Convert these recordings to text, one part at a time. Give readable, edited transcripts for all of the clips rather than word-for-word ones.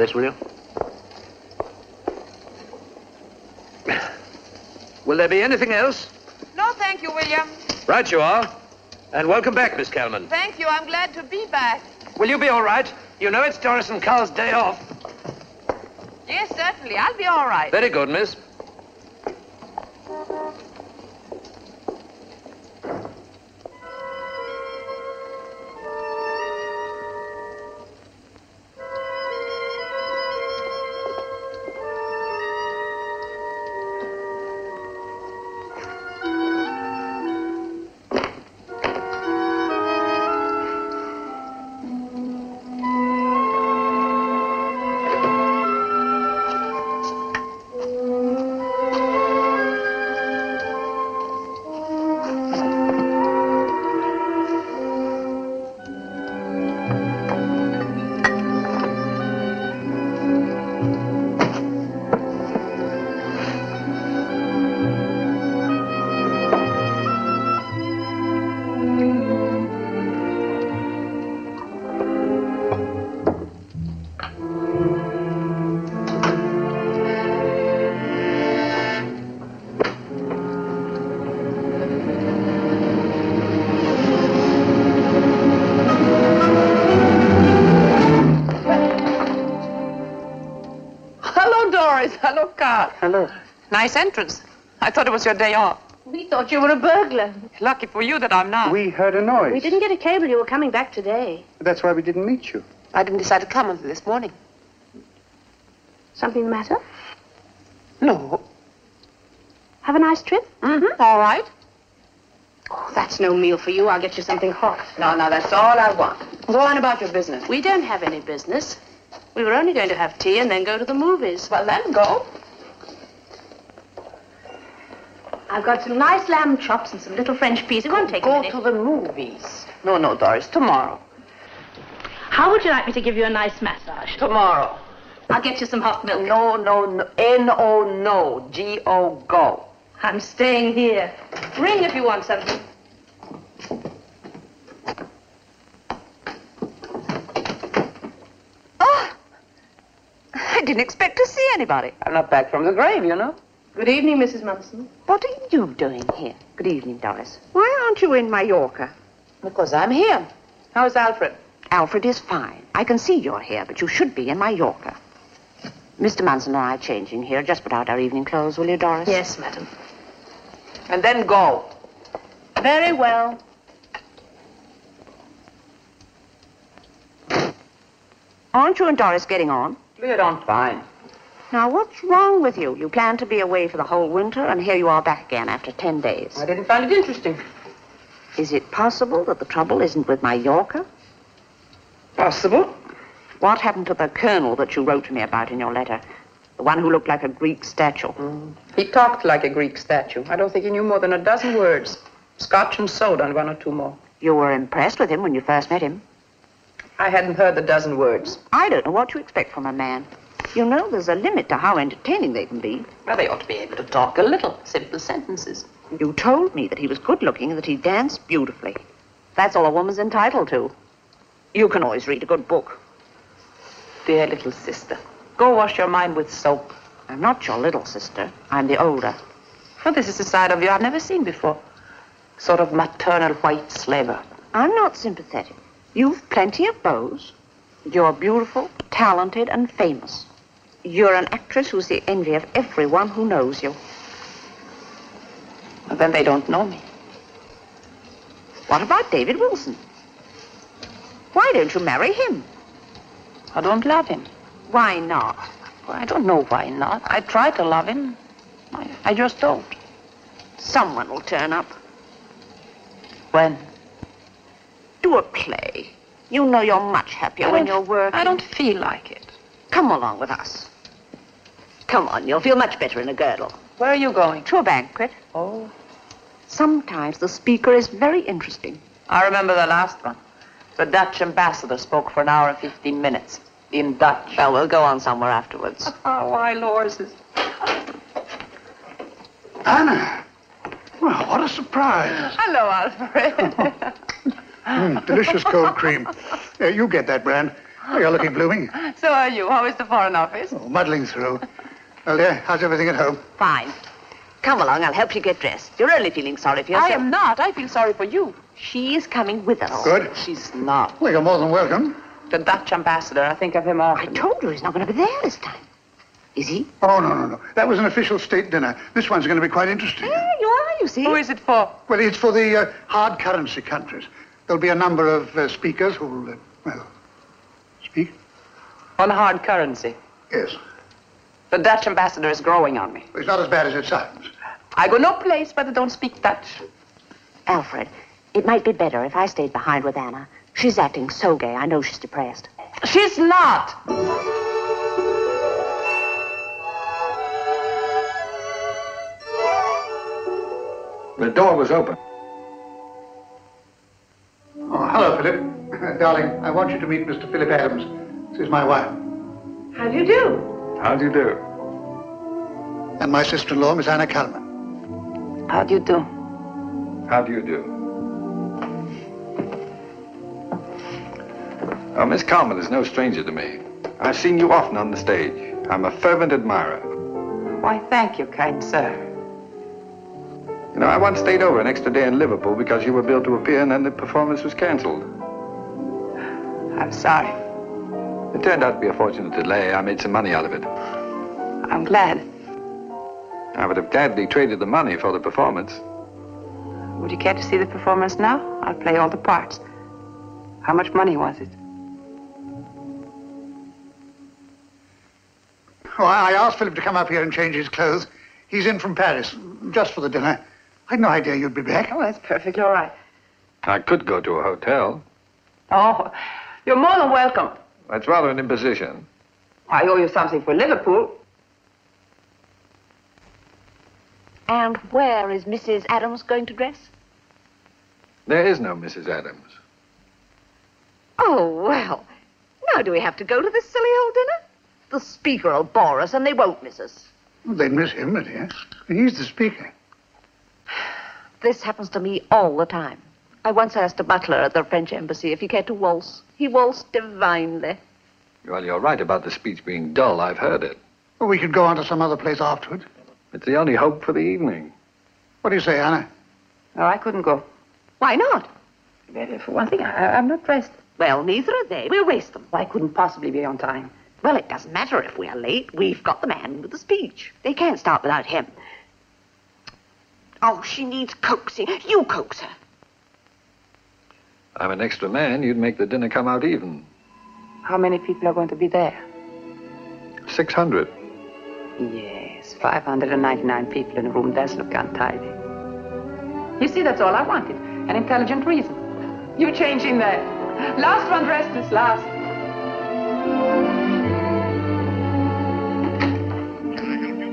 this, will you? Will there be anything else? No, thank you, William. Right you are. And welcome back, Miss Calman. Thank you. I'm glad to be back. Will you be all right? You know it's Doris and Carl's day off. Yes, certainly. I'll be all right. Very good, miss. Hello, Carl. Hello. Nice entrance. I thought it was your day off. We thought you were a burglar. Lucky for you that I'm not. We heard a noise. We didn't get a cable you were coming back today. That's why we didn't meet you. I didn't decide to come until this morning. Something the matter? No. Have a nice trip? Mm-hmm. All right. Oh, that's no meal for you. I'll get you something hot. No, that's all I want. Go on about your business. We don't have any business. We were only going to have tea and then go to the movies. Well, then go. I've got some nice lamb chops and some little French peas. It won't take a minute. Go to the movies. No, Doris, tomorrow. How would you like me to give you a nice massage? Tomorrow. I'll get you some hot milk. No. N-O, no. G-O, go. I'm staying here. Ring if you want something. I didn't expect to see anybody. I'm not back from the grave, you know. Good evening, Mrs. Munson. What are you doing here? Good evening, Doris. Why aren't you in Mallorca? Because I'm here. How's Alfred? Alfred is fine. I can see you're here, but you should be in Mallorca. Mr. Munson and I are changing here. Just put out our evening clothes, will you, Doris? Yes, madam. And then go. Very well. Aren't you and Doris getting on? We get on fine. Now, what's wrong with you? You planned to be away for the whole winter, and here you are back again after 10 days. I didn't find it interesting. Is it possible that the trouble isn't with Mallorca? Possible. What happened to the colonel that you wrote to me about in your letter? The one who looked like a Greek statue. He talked like a Greek statue. I don't think he knew more than a dozen words. Scotch and soda and one or two more. You were impressed with him when you first met him. I hadn't heard the dozen words. I don't know what you expect from a man. You know, there's a limit to how entertaining they can be. Well, they ought to be able to talk a little. Simple sentences. You told me that he was good-looking and that he danced beautifully. That's all a woman's entitled to. You can always read a good book. Dear little sister, go wash your mind with soap. I'm not your little sister. I'm the older. Well, this is a side of you I've never seen before. Sort of maternal white slaver. I'm not sympathetic. You've plenty of beaux. You're beautiful, talented, and famous. You're an actress who's the envy of everyone who knows you. Well, then they don't know me. What about David Wilson? Why don't you marry him? I don't love him. Why not? Well, I don't know why not. I try to love him. I just don't. Someone will turn up. When? Do a play. You know you're much happier when you're working. I don't feel like it. Come along with us. Come on, you'll feel much better in a girdle. Where are you going? To a banquet. Oh. Sometimes the speaker is very interesting. I remember the last one. The Dutch ambassador spoke for an hour and 15 minutes. In Dutch. Well, we'll go on somewhere afterwards. Oh, wild horses. Anna. Well, what a surprise. Hello, Alfred. Delicious cold cream. You get that, Bran. Oh, you're looking blooming. So are you. How is the Foreign Office? Oh, muddling through. Well, dear, how's everything at home? Fine. Come along, I'll help you get dressed. You're only feeling sorry for yourself. I am not. I feel sorry for you. She is coming with us. Good. She's not. Well, you're more than welcome. The Dutch ambassador. I think of him I often. told you he's not going to be there this time. Is he? Oh, no. That was an official state dinner. This one's going to be quite interesting. Yeah, you are, you see. Who is it for? Well, it's for the hard currency countries. There'll be a number of speakers who'll, speak. On hard currency. Yes. The Dutch ambassador is growing on me. It's not as bad as it sounds. I go no place where they don't speak Dutch. Alfred, it might be better if I stayed behind with Anna. She's acting so gay. I know she's depressed. She's not. The door was open. Oh, hello, Philip. Darling, I want you to meet Mr. Philip Adams. This is my wife. How do you do? How do you do? And my sister-in-law, Miss Anna Kalman. How do you do? How do you do? Oh, Miss Carmen is no stranger to me. I've seen you often on the stage. I'm a fervent admirer. Why, thank you, kind sir. You know, I once stayed over an extra day in Liverpool because you were billed to appear and then the performance was cancelled. I'm sorry. It turned out to be a fortunate delay. I made some money out of it. I'm glad. I would have gladly traded the money for the performance. Would you care to see the performance now? I'll play all the parts. How much money was it? Oh, I asked Philip to come up here and change his clothes. He's in from Paris, just for the dinner. I'd no idea you'd be back. Oh, that's perfectly all right. I could go to a hotel. Oh, you're more than welcome. That's rather an imposition. I owe you something for Liverpool. And where is Mrs. Adams going to dress? There is no Mrs. Adams. Oh, well. Now do we have to go to this silly old dinner? The speaker will bore us and they won't miss us. Well, they'd miss him, dear. He's the speaker. This happens to me all the time. I once asked a butler at the French embassy if he cared to waltz. He waltzed divinely. Well, you're right about the speech being dull. I've heard it. Well, we could go on to some other place afterwards. It's the only hope for the evening. What do you say, Anna? No, I couldn't go. Why not? Well, for one thing, I'm not dressed. Well, neither are they. We'll waste them. I couldn't possibly be on time. Well, it doesn't matter if we are late. We've got the man with the speech. They can't start without him. Oh, she needs coaxing. You coax her. I'm an extra man. You'd make the dinner come out even. How many people are going to be there? 600. Yes, 599 people in the room does look untidy. You see, that's all I wanted. An intelligent reason. You change in there. Last one dressed is last.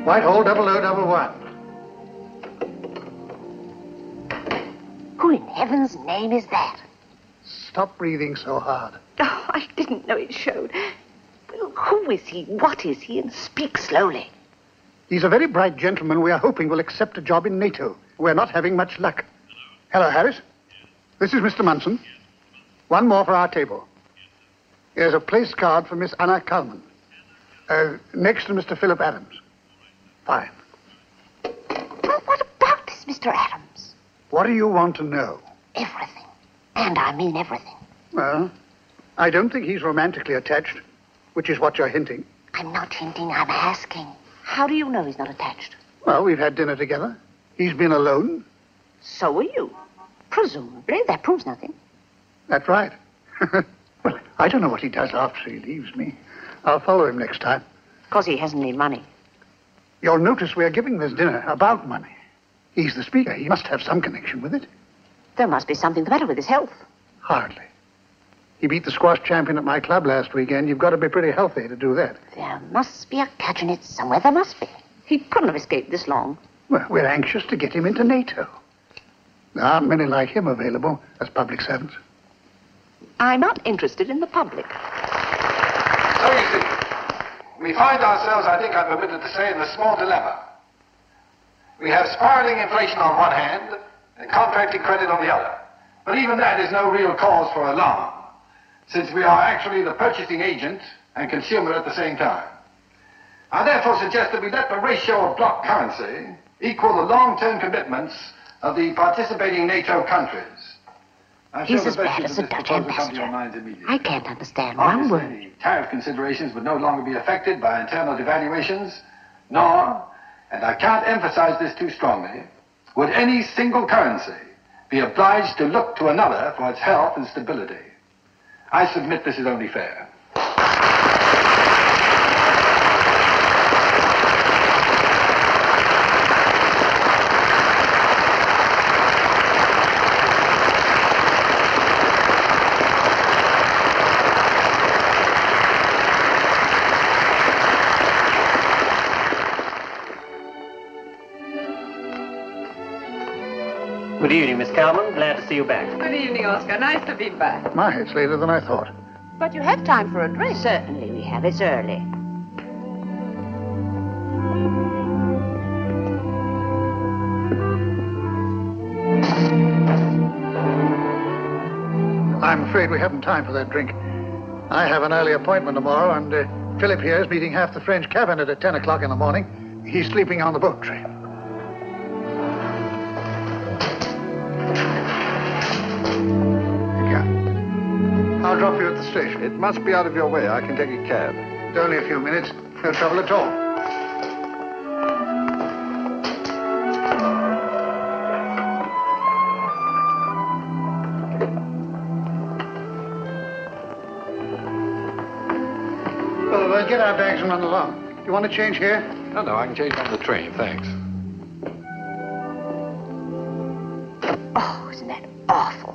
Whitehall 0001. Who in heaven's name is that? Stop breathing so hard. Oh, I didn't know it showed. Well, who is he? What is he? And speak slowly. He's a very bright gentleman we are hoping will accept a job in NATO. We're not having much luck. Hello, Harris. This is Mr. Munson. One more for our table. Here's a place card for Miss Anna Kalman. Next to Mr. Philip Adams. Fine. Well, what about this Mr. Adams? What do you want to know? Everything. And I mean everything. Well, I don't think he's romantically attached, which is what you're hinting. I'm not hinting, I'm asking. How do you know he's not attached? Well, we've had dinner together. He's been alone. So are you. Presumably, that proves nothing. That's right. Well, I don't know what he does after he leaves me. I'll follow him next time. Because he hasn't any money. You'll notice we're giving this dinner about money. He's the speaker. He must have some connection with it. There must be something the matter with his health. Hardly. He beat the squash champion at my club last weekend. You've got to be pretty healthy to do that. There must be a catch in it somewhere. There must be. He couldn't have escaped this long. Well, we're anxious to get him into NATO. There aren't many like him available as public servants. I'm not interested in the public. So you see, we find ourselves, I think I'm permitted to say, in a small dilemma. We have spiraling inflation on one hand and contracting credit on the other. But even that is no real cause for alarm. since we are actually the purchasing agent and consumer at the same time. I therefore suggest that we let the ratio of block currency equal the long-term commitments of the participating NATO countries. He's as bad as a Dutch ambassador. I can't understand one word. The tariff considerations would no longer be affected by internal devaluations, nor, and I can't emphasize this too strongly, would any single currency be obliged to look to another for its health and stability. I submit this is only fair. Good evening, Miss Calman. Glad to see you back. Good evening, Oscar. Nice to be back. My, it's later than I thought. But you have time for a drink. Certainly we have. It's early. I'm afraid we haven't time for that drink. I have an early appointment tomorrow, and Philip here is meeting half the French cabinet at 10 o'clock in the morning. He's sleeping on the boat train. I'll drop you at the station. It must be out of your way. I can take a cab. It's only a few minutes. No trouble at all. Well, we'll get our bags and run along. You want to change here? No, I can change on the train, thanks. Oh, isn't that awful?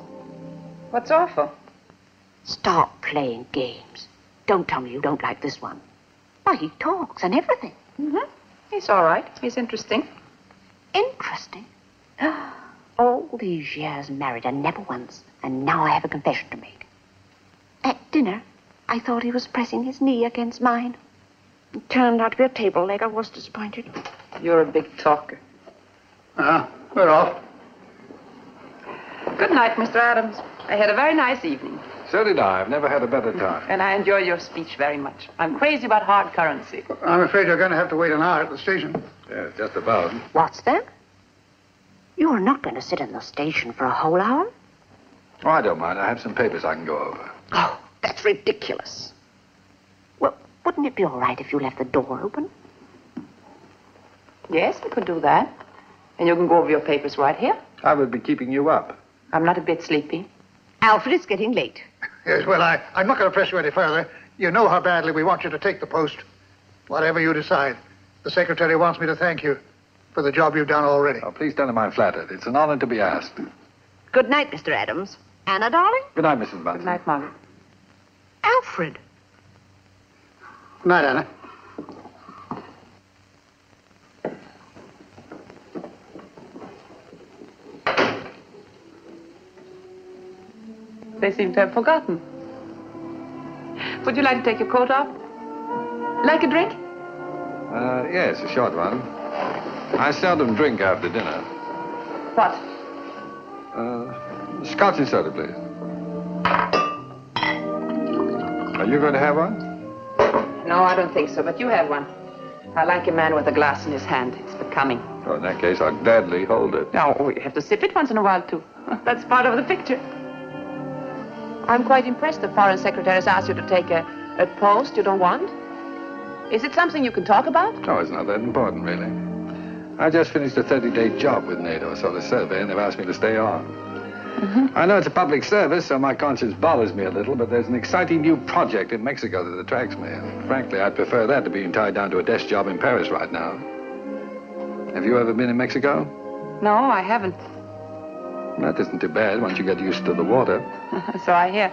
What's awful? Stop playing games. Don't tell me you don't like this one. Why, he talks and everything. Mm-hmm. He's all right. He's interesting. Interesting. All these years married and never once, and now I have a confession to make. At dinner, I thought he was pressing his knee against mine. It turned out to be a table leg. I was disappointed. You're a big talker. We're off. Good night, Mr. Adams. I had a very nice evening. So did I. I've never had a better time. And I enjoy your speech very much. I'm crazy about hard currency. I'm afraid you're going to have to wait an hour at the station. Yes, just about. What's that? You are not going to sit in the station for a whole hour? Oh, I don't mind. I have some papers I can go over. Oh, that's ridiculous. Well, wouldn't it be all right if you left the door open? Yes, we could do that. And you can go over your papers right here. I would be keeping you up. I'm not a bit sleepy. Alfred, it's getting late. Yes, well, I'm not going to press you any further. You know how badly we want you to take the post. Whatever you decide. The secretary wants me to thank you for the job you've done already. Oh, please don't mind flattered. It's an honor to be asked. Good night, Mr. Adams. Anna, darling? Good night, Mrs. Bunsen. Good night, Margaret. Alfred. Good night, Anna. They seem to have forgotten. Would you like to take your coat off? Like a drink? Yes, a short one. I seldom drink after dinner. What? Scotch and soda, please. Are you going to have one? No, I don't think so, but you have one. I like a man with a glass in his hand. It's becoming. Oh, in that case, I'll gladly hold it. Oh, you have to sip it once in a while, too. That's part of the picture. I'm quite impressed the foreign secretary has asked you to take a post you don't want. Is it something you can talk about? No, it's not that important, really. I just finished a 30-day job with NATO, so the survey, and they've asked me to stay on. I know it's a public service, so my conscience bothers me a little, but there's an exciting new project in Mexico that attracts me. And frankly, I'd prefer that to being tied down to a desk job in Paris right now. Have you ever been in Mexico? No, I haven't. That isn't too bad once you get used to the water. So I hear.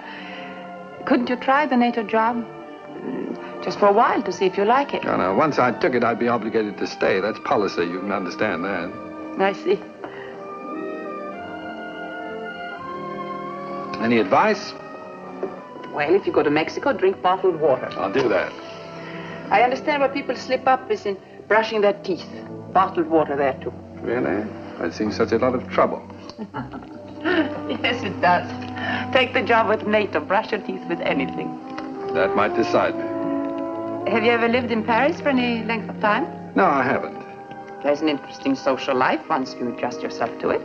Couldn't you try the NATO job? Just for a while to see if you like it. No, no. Once I took it, I'd be obligated to stay. That's policy. You can understand that. I see. Any advice? Well, if you go to Mexico, drink bottled water. I'll do that. I understand where people slip up is in brushing their teeth. Bottled water there, too. Really? That seems such a lot of trouble. Yes, it does. Take the job with NATO. Brush your teeth with anything. That might decide me. Have you ever lived in Paris for any length of time? No, I haven't. There's an interesting social life once you adjust yourself to it.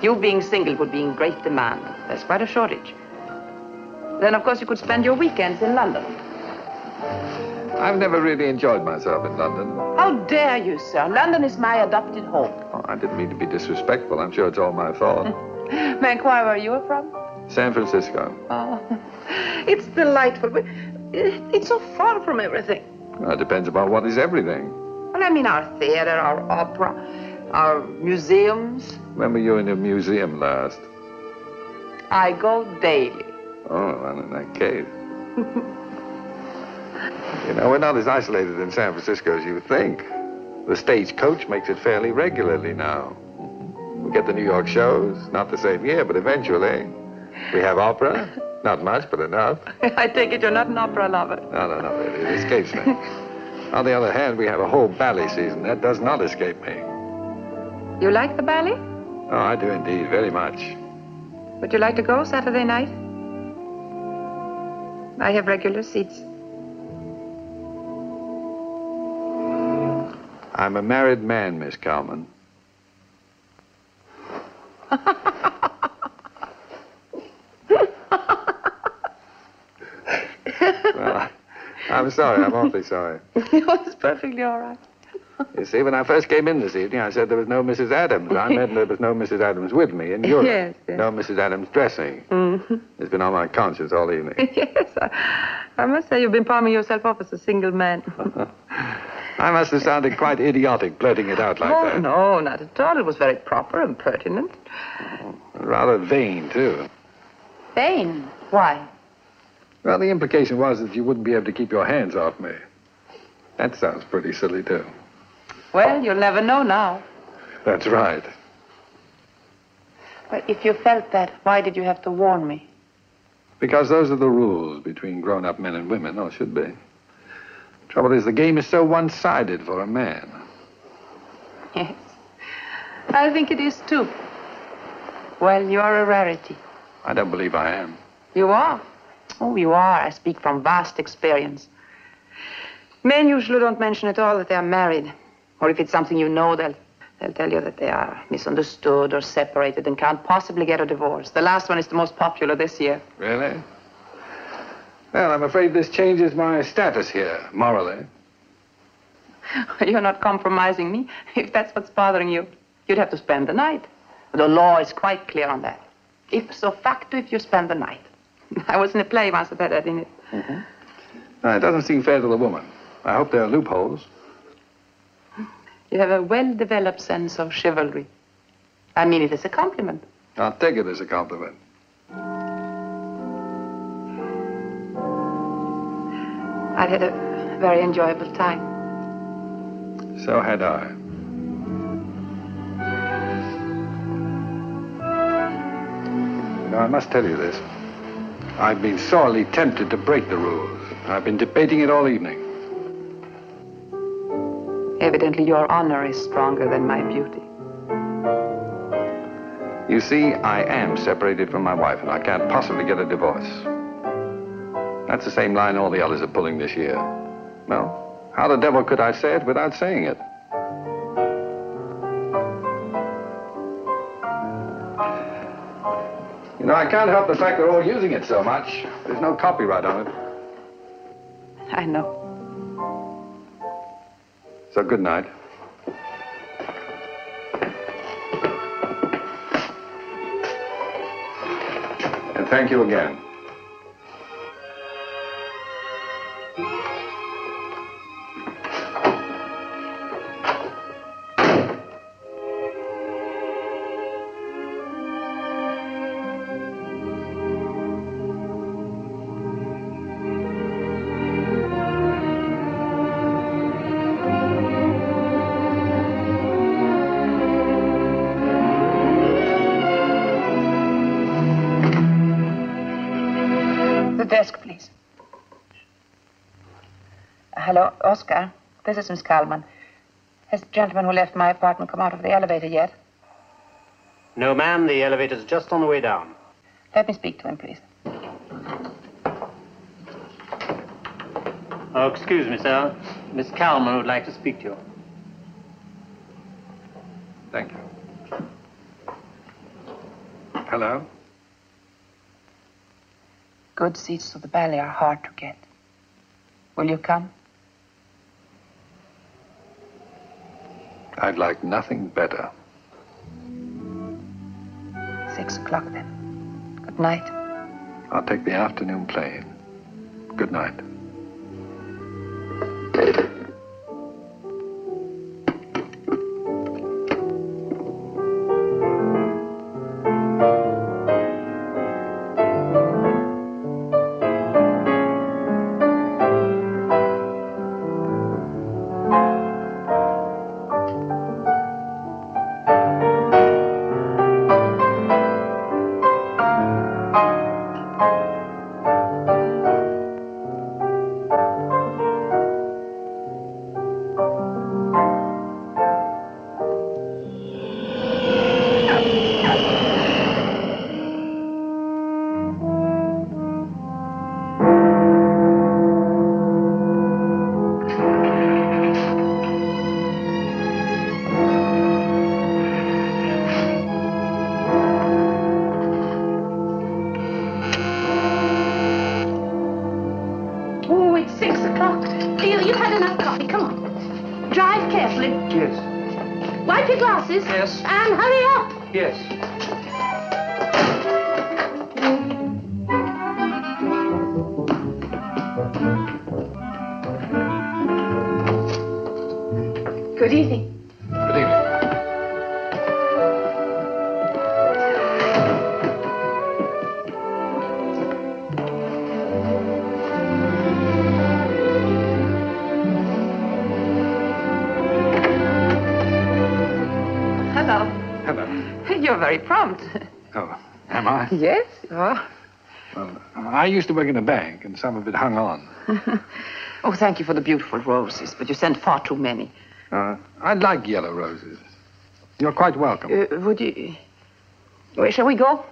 You being single would be in great demand. There's quite a shortage. Then, of course, you could spend your weekends in London. I've never really enjoyed myself in London. How dare you, sir? London is my adopted home. Oh, I didn't mean to be disrespectful. I'm sure it's all my fault. May I inquire where you are from? San Francisco. Oh, it's delightful, but it's so far from everything. Well, it depends upon what is everything. Well, I mean our theater, our opera, our museums. When were you in a museum last? I go daily. Oh, well, in that case. You know, we're not as isolated in San Francisco as you think. The stagecoach makes it fairly regularly now. We get the New York shows, not the same year, but eventually. We have opera, not much, but enough. I take it you're not an opera lover. No, really. It escapes me. On the other hand, we have a whole ballet season. That does not escape me. You like the ballet? Oh, I do indeed, very much. Would you like to go Saturday night? I have regular seats. I'm a married man, Miss Kalman. Well, I'm sorry. I'm awfully sorry. It's perfectly all right. You see, when I first came in this evening, I said there was no Mrs. Adams. I meant there was no Mrs. Adams with me in Europe. Yes. No Mrs. Adams dressing. Mm-hmm. It's been on my conscience all evening. Yes, I must say you've been palming yourself off as a single man. I must have sounded quite idiotic blurting it out like that. No, not at all. It was very proper and pertinent. Rather vain, too. Vain? Why? Well, the implication was that you wouldn't be able to keep your hands off me. That sounds pretty silly, too. Well, you'll never know now. That's right. But if you felt that, why did you have to warn me? Because those are the rules between grown-up men and women, or should be. Trouble is, the game is so one-sided for a man. Yes. I think it is, too. Well, you are a rarity. I don't believe I am. You are. Oh, you are. I speak from vast experience. Men usually don't mention at all that they are married. Or if it's something you know, they'll tell you that they are misunderstood or separated and can't possibly get a divorce. The last one is the most popular this year. Really? Well, I'm afraid this changes my status here, morally. You're not compromising me. If that's what's bothering you, you'd have to spend the night. The law is quite clear on that. Ipso facto, if you spend the night. I was in a play once that had that in it. Mm-hmm. No, it doesn't seem fair to the woman. I hope there are loopholes. You have a well-developed sense of chivalry. I mean it as a compliment. I'll take it as a compliment. I've had a very enjoyable time. So had I. You know, I must tell you this. I've been sorely tempted to break the rules. I've been debating it all evening. Evidently, your honor is stronger than my beauty. You see, I am separated from my wife, and I can't possibly get a divorce. That's the same line all the others are pulling this year. Well, how the devil could I say it without saying it? You know, I can't help the fact they're all using it so much. There's no copyright on it. I know. So good night. And thank you again. Desk, please. Hello, Oscar. This is Miss Kalman. Has the gentleman who left my apartment come out of the elevator yet? No, ma'am. The elevator's just on the way down. Let me speak to him, please. Oh, excuse me, sir. Miss Calman would like to speak to you. Thank you. Hello? Good seats to the ballet are hard to get. Will you come? I'd like nothing better. 6 o'clock then. Good night. I'll take the afternoon plane. Good night. Oh, it's 6 o'clock. You've had enough coffee. Come on. Drive carefully. Yes. Wipe your glasses. Yes. And hurry up. Yes. Good evening. Good evening. Hello. Hello. You're very prompt. Oh, am I? Yes, you are. Well, I used to work in a bank, and some of it hung on. Oh, thank you for the beautiful roses, but you sent far too many. I like yellow roses. You're quite welcome. Would you... Where shall we go?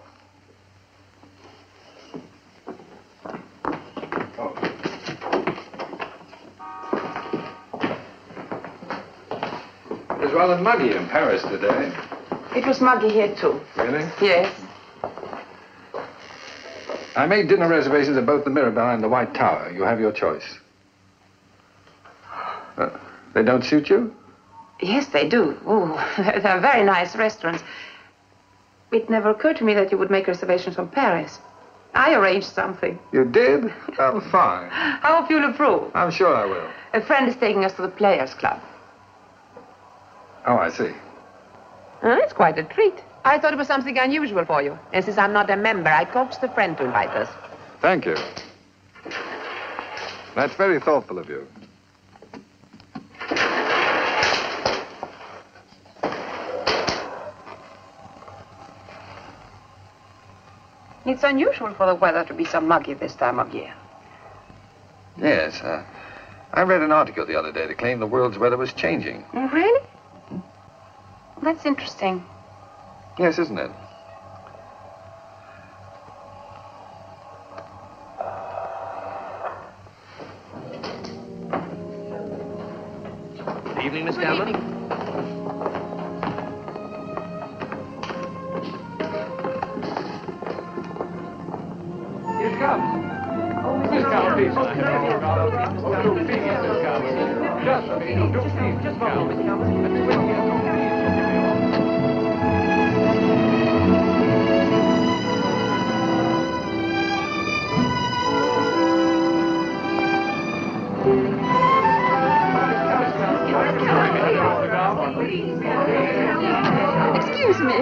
It was rather muggy in Paris today. It was muggy here, too. Really? Yes. I made dinner reservations at both the Mirabelle and the White Tower. You have your choice. They don't suit you? Yes, they do. Oh, they're very nice restaurants. It never occurred to me that you would make reservations from Paris. I arranged something. You did? Oh, fine. I hope you'll approve. I'm sure I will. A friend is taking us to the Players Club. Oh, I see. It's quite a treat. I thought it was something unusual for you. And since I'm not a member, I coaxed a friend to invite us. Thank you. That's very thoughtful of you. It's unusual for the weather to be so muggy this time of year. Yes, I read an article the other day that claimed the world's weather was changing. Oh, really? That's interesting. Yes, isn't it? Good evening, Miss Good Calman. evening. Here it comes. Miss Calman, please. Just one moment. Excuse me.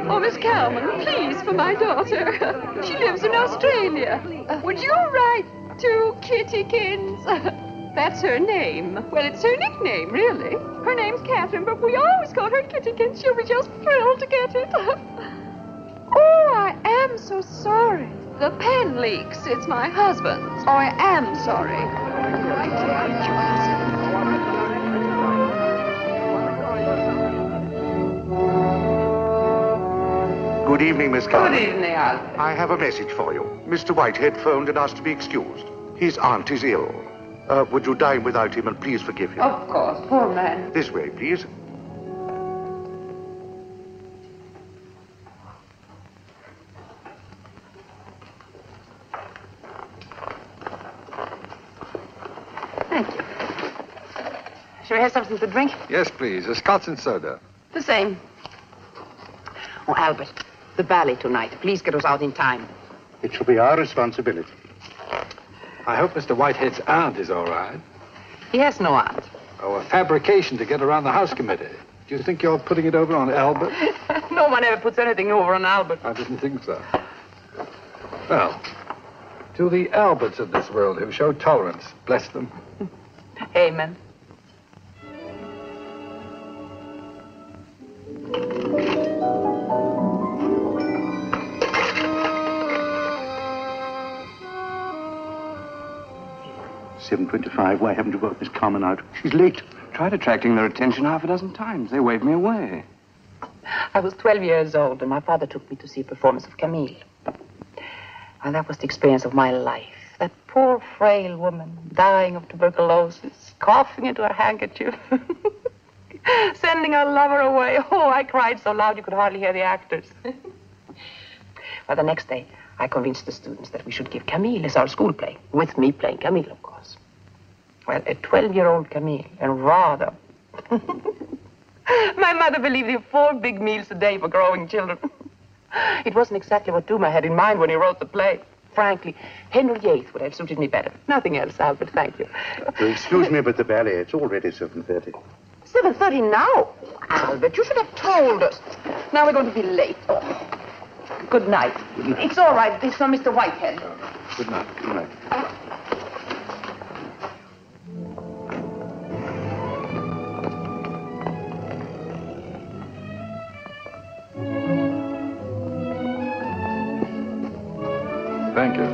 Oh, Miss Calman, please, for my daughter. She lives in Australia. Would you write to Kittykins? That's her name. Well, it's her nickname, really. Her name's Catherine, but we always call her Kittykins. She'll be just thrilled to get it. Oh, I am so sorry. The pen leaks. It's my husband's. Oh, I am sorry. Good evening, Miss Good Carter. evening, Albert. I have a message for you. Mr. Whitehead phoned and asked to be excused. His aunt is ill. Would you dine without him and please forgive him? Of course, poor man. This way, please. Thank you. Shall we have something to drink? Yes, please. A scotch and soda. The same. Oh, Albert, the ballet tonight. Please get us out in time. It shall be our responsibility. I hope Mr. Whitehead's aunt is all right. He has no aunt. Oh, a fabrication to get around the house committee. Do you think you're putting it over on Albert? No one ever puts anything over on Albert. I didn't think so. Well, to the Alberts of this world who show tolerance, bless them. Amen. $7:25. Why haven't you got Miss Carmen out? She's late. Tried attracting their attention half a dozen times. They waved me away. I was 12 years old, and my father took me to see a performance of Camille. And that was the experience of my life. That poor, frail woman, dying of tuberculosis, coughing into her handkerchief, sending her lover away. Oh, I cried so loud you could hardly hear the actors. Well, the next day, I convinced the students that we should give Camille as our school play, with me playing Camille, of course. Well, a 12-year-old Camille, and rather. My mother believed in 4 big meals a day for growing children. It wasn't exactly what Dumas had in mind when he wrote the play. Frankly, Henry VIII would have suited me better. Nothing else, Albert, thank you. Excuse me, but the ballet, it's already 7:30. 7:30 now? Albert, you should have told us. Now we're going to be late. Oh. Good night. Good night. It's all right. This is from Mr. Whitehead. Good night. Good night. Thank you.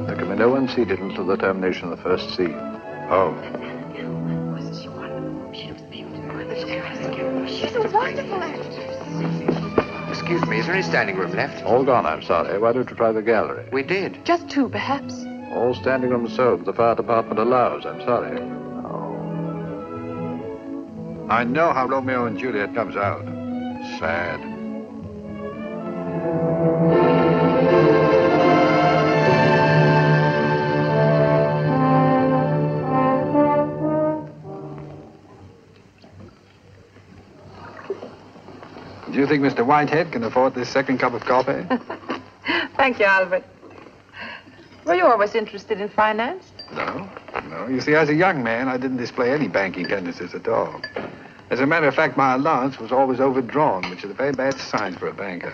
There can be no one seated until the termination of the first scene. Oh. She's a wonderful actress. Excuse me, is there any standing room left? All gone, I'm sorry. Why don't you try the gallery? We did. Just 2, perhaps. All standing rooms sold. The fire department allows. I'm sorry. I know how Romeo and Juliet comes out. Sad. Do you think Mr. Whitehead can afford this second cup of coffee? Thank you, Albert. Were you always interested in finance? No. You see, as a young man, I didn't display any banking tendencies at all. As a matter of fact, my allowance was always overdrawn, which is a very bad sign for a banker.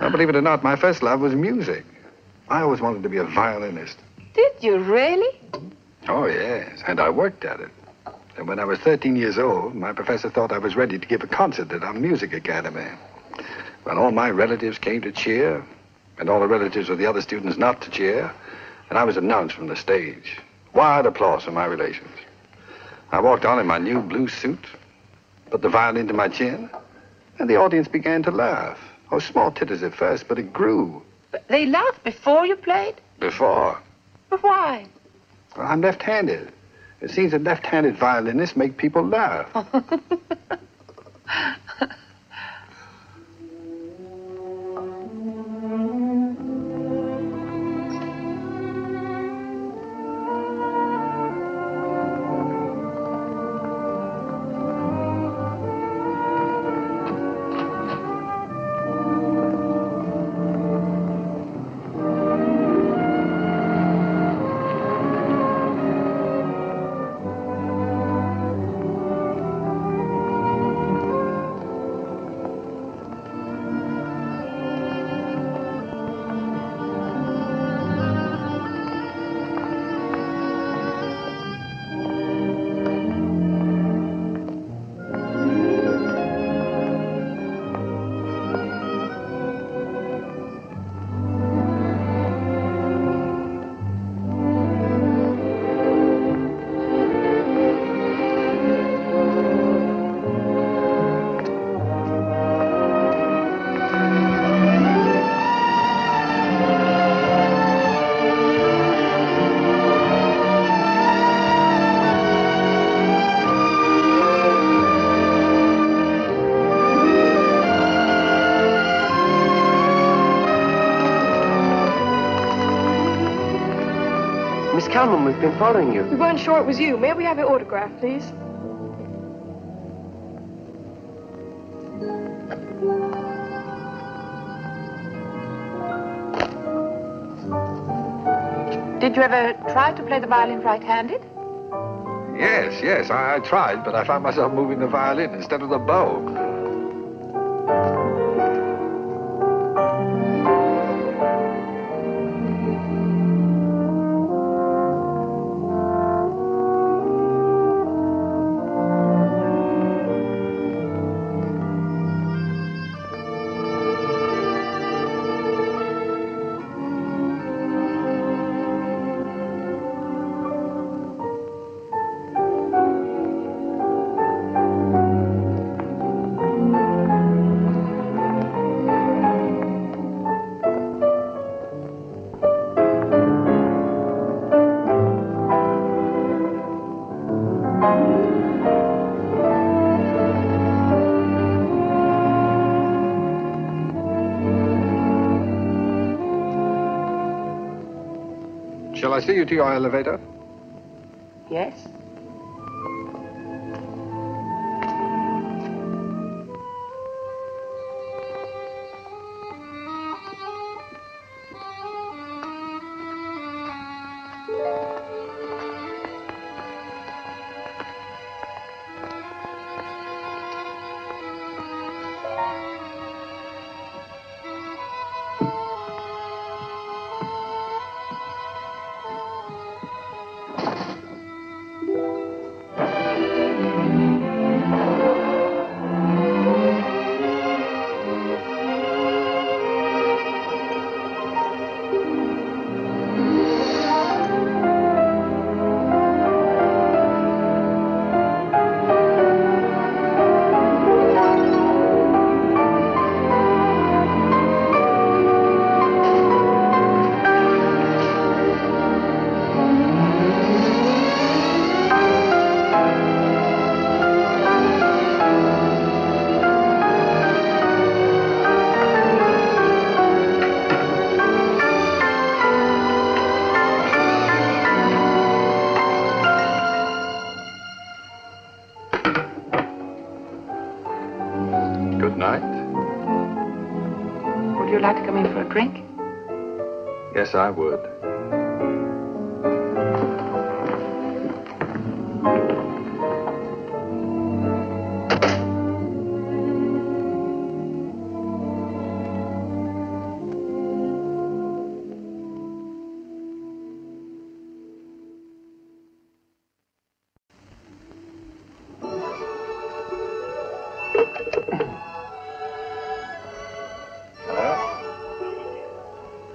Now, believe it or not, my first love was music. I always wanted to be a violinist. Did you really? Oh, yes, and I worked at it. And when I was 13 years old, my professor thought I was ready to give a concert at our music academy. Well, all my relatives came to cheer, and all the relatives of the other students not to cheer, and I was announced from the stage. Wild applause from my relations. I walked on in my new blue suit, put the violin to my chin, and the audience began to laugh. Oh, small titters at first, but it grew. But they laughed before you played? Before. But why? Well, I'm left-handed. It seems that left-handed violinists make people laugh. Calman, we've been following you. We weren't sure it was you. May we have your autograph, please? Did you ever try to play the violin right-handed? Yes, I tried, but I found myself moving the violin instead of the bow. Shall I see you to your elevator? Yes. Good night. Would you like to come in for a drink? Yes, I would.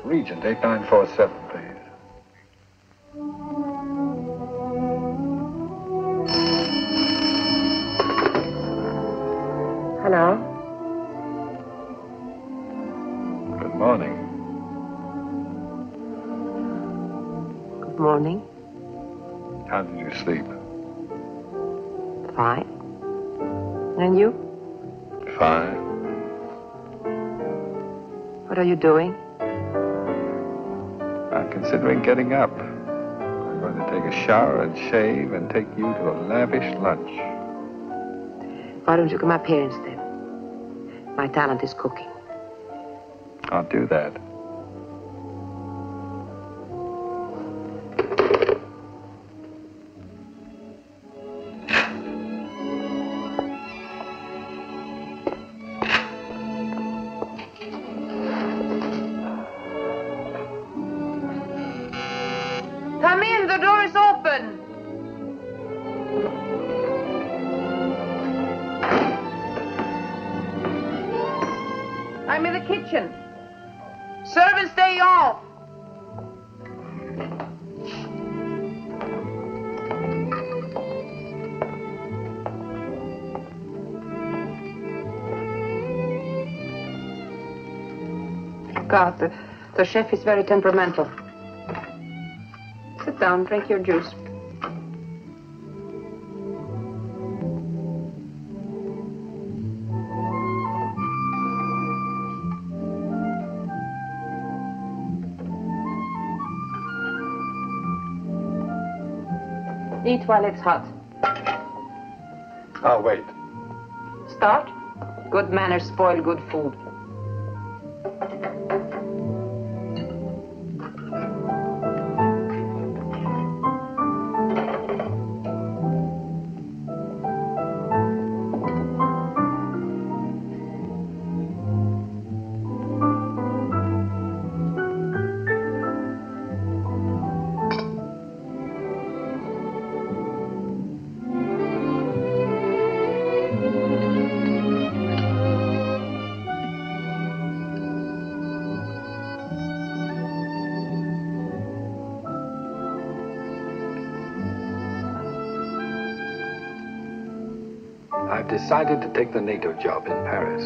Regent 8947, please. Hello. Good morning. Good morning. How did you sleep? Fine. And you? Fine. What are you doing? I'm considering getting up. I'm going to take a shower and shave and take you to a lavish lunch. Why don't you come up here instead? My talent is cooking. I'll do that. Come in, the door is open. I'm in the kitchen. Servants, day off. God, the chef is very temperamental. Sit down, drink your juice. Eat while it's hot. I'll wait. Start. Good manners spoil good food. I've decided to take the NATO job in Paris.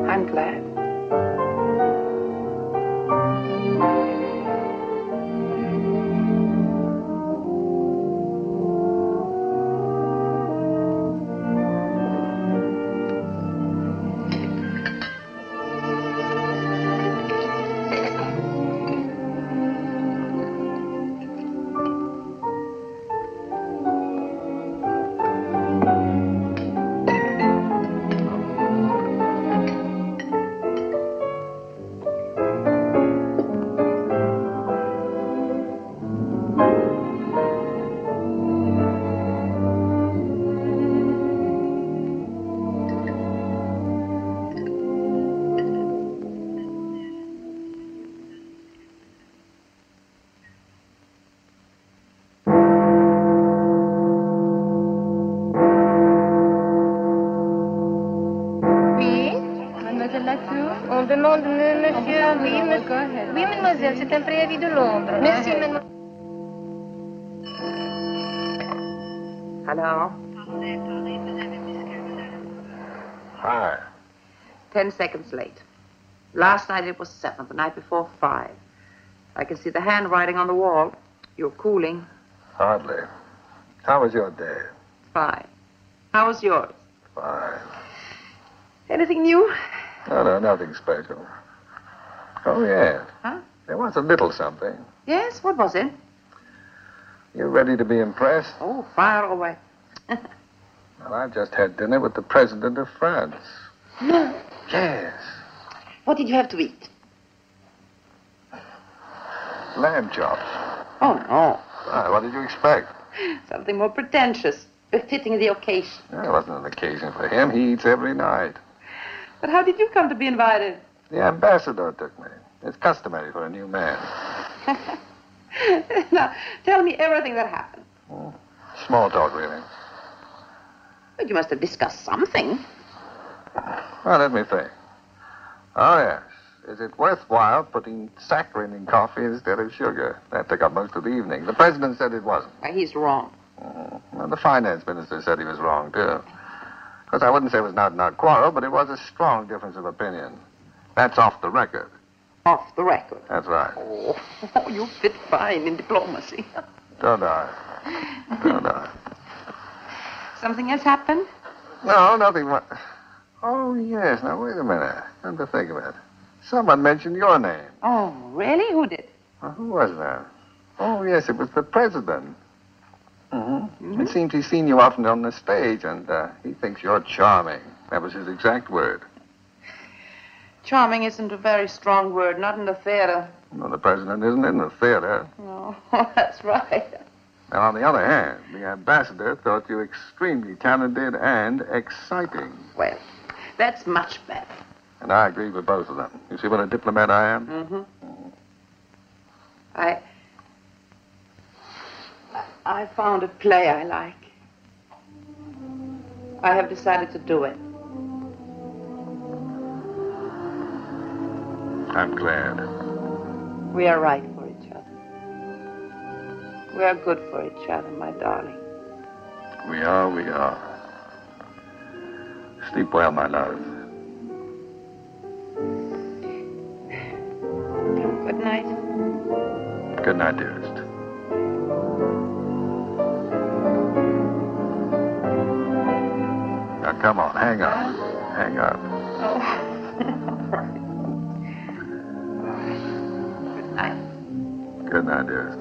I'm glad. On demande, monsieur, oui, monsieur. Oui, mademoiselle, c'est un préavis de Londres. Merci, mademoiselle. Hello? Hi. 10 seconds late. Last night it was 7, the night before 5. I can see the handwriting on the wall. You're cooling. Hardly. How was your day? Fine. How was yours? Fine. Anything new? No, nothing special. Oh, yes. Huh? There was a little something. Yes, what was it? You ready to be impressed? Oh, fire away. Well, I've just had dinner with the President of France. No. Yes. What did you have to eat? Lamb chops. Oh, no. Why, what did you expect? Something more pretentious, befitting the occasion. It wasn't an occasion for him. He eats every night. But how did you come to be invited? The ambassador took me. It's customary for a new man. Now, tell me everything that happened. Small talk, really. But you must have discussed something. Well, let me think. Oh, yes. Is it worthwhile putting saccharin in coffee instead of sugar? That took up most of the evening. The president said it wasn't. He's wrong. Well, the finance minister said he was wrong, too. Of course, I wouldn't say it was not quarrel, but it was a strong difference of opinion. That's off the record. Off the record? That's right. Oh, you fit fine in diplomacy. Don't I? Don't I? Something has happened? No, nothing much. Oh, yes. Now, wait a minute. Come to think of it. Someone mentioned your name. Oh, really? Who did? Well, who was that? Oh, yes, it was the president. Mm-hmm. It seems he's seen you often on the stage, and he thinks you're charming. That was his exact word. Charming isn't a very strong word, not in the theater. Well, the president isn't in the theater. No, that's right. And on the other hand, the ambassador thought you extremely talented and exciting. Well, that's much better. And I agree with both of them. You see what a diplomat I am? Mm-hmm. I found a play I like. I have decided to do it. I'm glad. We are right for each other. We are good for each other, my darling. We are. Sleep well, my love. Good night. Good night, dearest. Now, come on, hang up. Hang up. Oh, all right. night. Good night, dearest.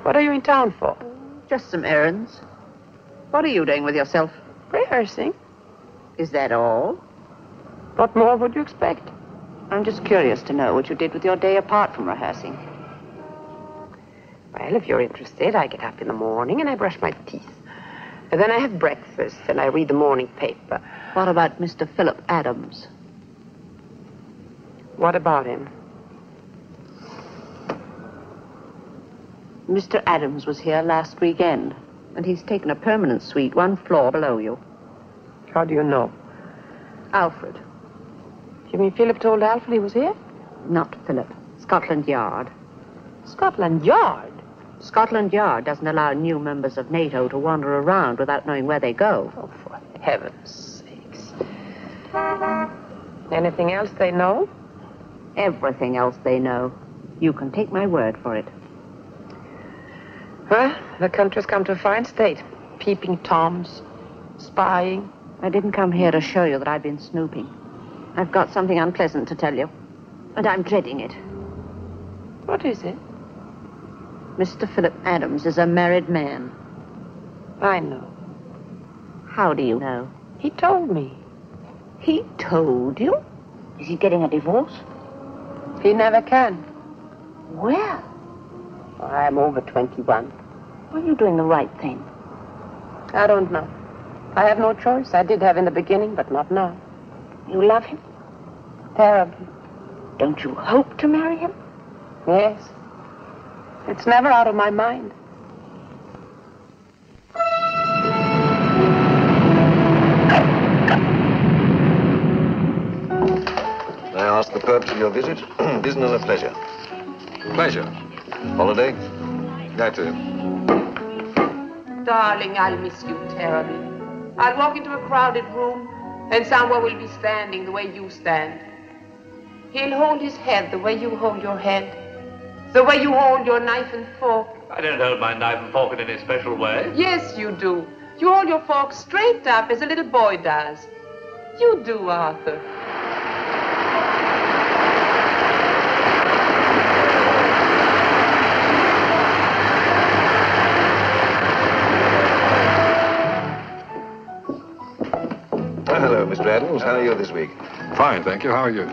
What are you in town for? Just some errands. What are you doing with yourself? Rehearsing. Is that all? What more would you expect? I'm just curious to know what you did with your day apart from rehearsing. Well, if you're interested, I get up in the morning and I brush my teeth. And then I have breakfast and I read the morning paper. What about Mr. Philip Adams? What about him? Mr. Adams was here last weekend, and he's taken a permanent suite 1 floor below you. How do you know? Alfred. You mean Philip told Alfred he was here? Not Philip. Scotland Yard. Scotland Yard? Scotland Yard doesn't allow new members of NATO to wander around without knowing where they go. Oh, for heaven's sakes. Anything else they know? Everything else they know. You can take my word for it. Well, the country's come to a fine state. Peeping Toms, spying. I didn't come here to show you that I've been snooping. I've got something unpleasant to tell you, and I'm dreading it. What is it? Mr. Philip Adams is a married man. I know. How do you know? He told me. He told you? Is he getting a divorce? He never can. Well, I'm over 21. Are you doing the right thing? I don't know. I have no choice. I did have in the beginning, but not now. You love him? Terribly. Don't you hope to marry him? Yes. It's never out of my mind. May I ask the purpose of your visit? Business or pleasure? Pleasure. Holiday? That too. Darling, I'll miss you terribly. I'll walk into a crowded room, and someone will be standing the way you stand. He'll hold his head the way you hold your head, the way you hold your knife and fork. I don't hold my knife and fork in any special way. Yes, you do. You hold your fork straight up as a little boy does. You do, Arthur. Hello, Mr. Adams. How are you this week? Fine, thank you. How are you?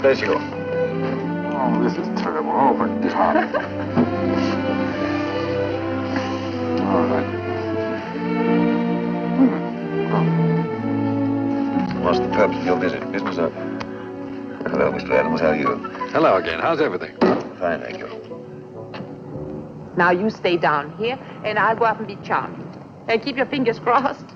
Bless you. Oh, this is terrible. Oh, my God. All right. What's the purpose of your visit? Business or... Hello, Mr. Adams. How are you? Hello again. How's everything? Fine, thank you. Now you stay down here, and I'll go up and be charming. And keep your fingers crossed.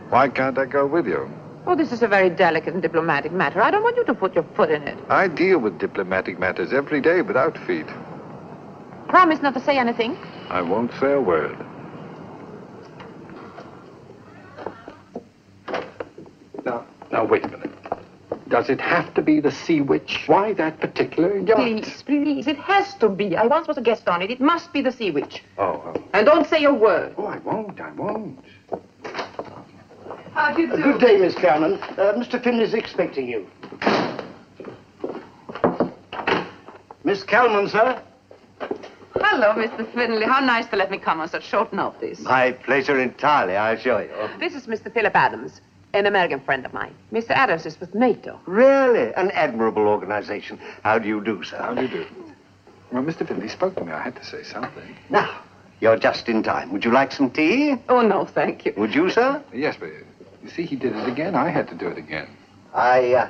Why can't I go with you? Oh, this is a very delicate and diplomatic matter. I don't want you to put your foot in it. I deal with diplomatic matters every day without feet. Promise not to say anything. I won't say a word. Now, wait a minute. Does it have to be the Sea Witch? Why that particular yacht? Please, please, it has to be. I once was a guest on it. It must be the Sea Witch. Oh. And don't say a word. Oh, I won't. How do you do? Good day, Miss Calman. Mr. Finley's expecting you. Miss Calman, sir? Hello, Mr. Finley. How nice to let me come on such short notice. My pleasure entirely, I assure you. This is Mr. Philip Adams. An American friend of mine. Mr. Adams is with NATO. Really? An admirable organization. How do you do, sir? How do you do? Well, Mr. Finley spoke to me. I had to say something. Now, you're just in time. Would you like some tea? Oh, no, thank you. Would you, sir? Yes, but you see, he did it again. I had to do it again. I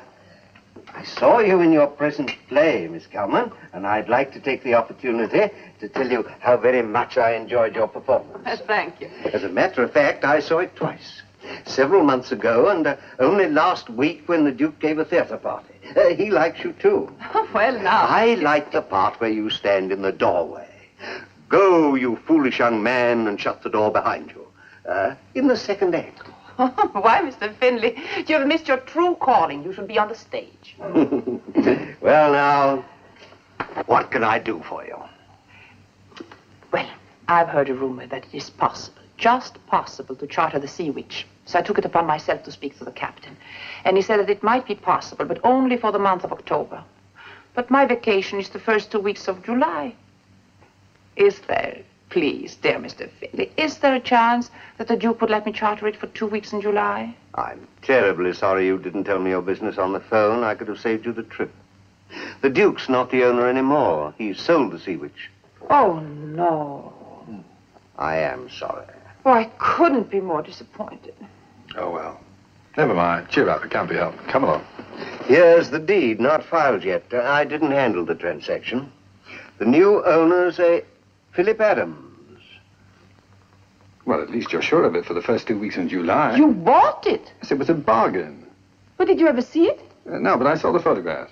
saw you in your present play, Miss Kalman, and I'd like to take the opportunity to tell you how very much I enjoyed your performance. Thank you. As a matter of fact, I saw it twice. Several months ago, and only last week when the Duke gave a theater party. He likes you, too. Well, now... I like the part where you stand in the doorway. Go, you foolish young man, and shut the door behind you. In the second act. Why, Mr. Finley? You have missed your true calling. You should be on the stage. Well, now, what can I do for you? Well, I've heard a rumor that it is possible, just possible, to charter the Sea Witch. So I took it upon myself to speak to the captain. And he said that it might be possible, but only for the month of October. But my vacation is the first 2 weeks of July. Is there, please, dear Mr. Finley, is there a chance that the Duke would let me charter it for 2 weeks in July? I'm terribly sorry you didn't tell me your business on the phone. I could have saved you the trip. The Duke's not the owner anymore. He's sold the Sea Witch. Oh, no. I am sorry. Oh, I couldn't be more disappointed. Oh, well. Never mind. Cheer up. It can't be helped. Come along. Here's the deed, not filed yet. I didn't handle the transaction. The new owner's a Philip Adams. Well, at least you're sure of it for the first 2 weeks in July. You bought it? Yes, it was a bargain. But did you ever see it? No, but I saw the photograph.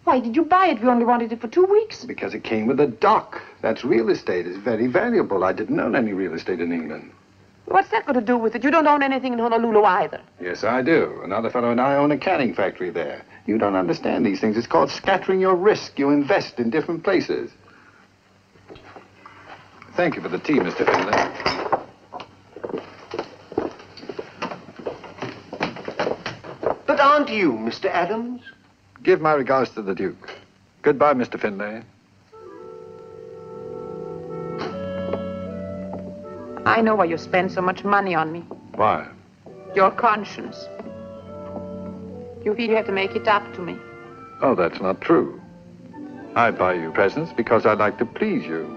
Why did you buy it? We only wanted it for 2 weeks. Because it came with a dock. That's real estate. It's very valuable. I didn't own any real estate in England. What's that got to do with it? You don't own anything in Honolulu either. Yes, I do. Another fellow and I own a canning factory there. You don't understand these things. It's called scattering your risk. You invest in different places. Thank you for the tea, Mr. Finley. But aren't you, Mr. Adams? Give my regards to the Duke. Goodbye, Mr. Finlay. I know why you spend so much money on me. Why? Your conscience. You feel you have to make it up to me. Oh, that's not true. I buy you presents because I like to please you.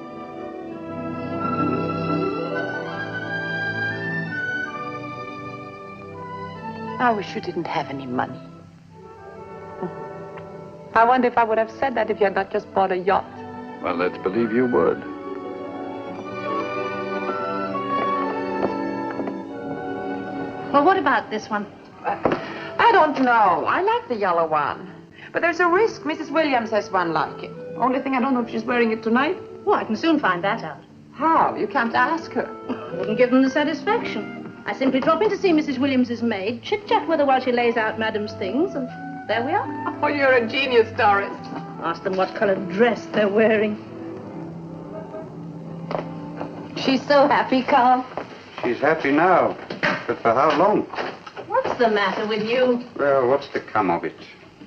I wish you didn't have any money. I wonder if I would have said that if you had not just bought a yacht. Well, let's believe you would. Well, what about this one? I don't know. I like the yellow one. But there's a risk Mrs. Williams has one like it. Only thing, I don't know if she's wearing it tonight. Well, I can soon find that out. How? You can't ask her. I wouldn't give them the satisfaction. I simply drop in to see Mrs. Williams's maid, chit-chat with her while she lays out Madam's things, and there we are. Oh, you're a genius, Doris. Ask them what colored dress they're wearing. She's so happy, Carl. She's happy now, but for how long? What's the matter with you? Well, what's to come of it?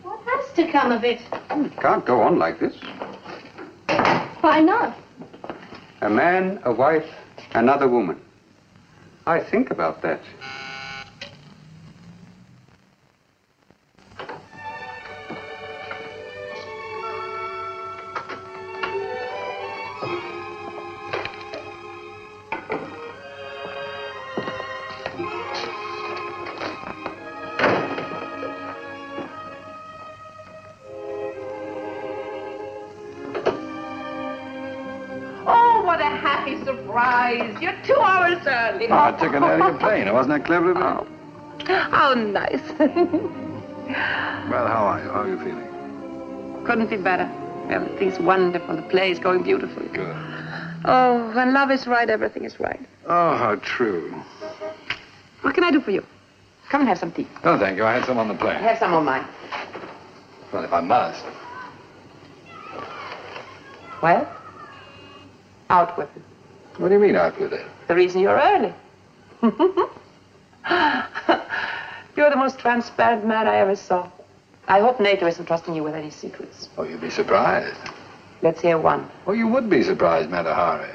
What has to come of it? It can't go on like this. Why not? A man, a wife, another woman. I think about that. Surprise! You're 2 hours early. Oh, I took an earlier plane. Wasn't that clever of me? Oh, how nice. Well, how are you? How are you feeling? Couldn't be better. Everything's wonderful. The play is going beautifully. Good. Oh, when love is right, everything is right. Oh, how true. What can I do for you? Come and have some tea. Oh, thank you. I had some on the plane. Have some of mine. Well, if I must. Well, out with it. What do you mean out with it? The reason you're early. You're the most transparent man I ever saw. I hope NATO isn't trusting you with any secrets. Oh, you'd be surprised. Let's hear one. Oh, you would be surprised, Matahari.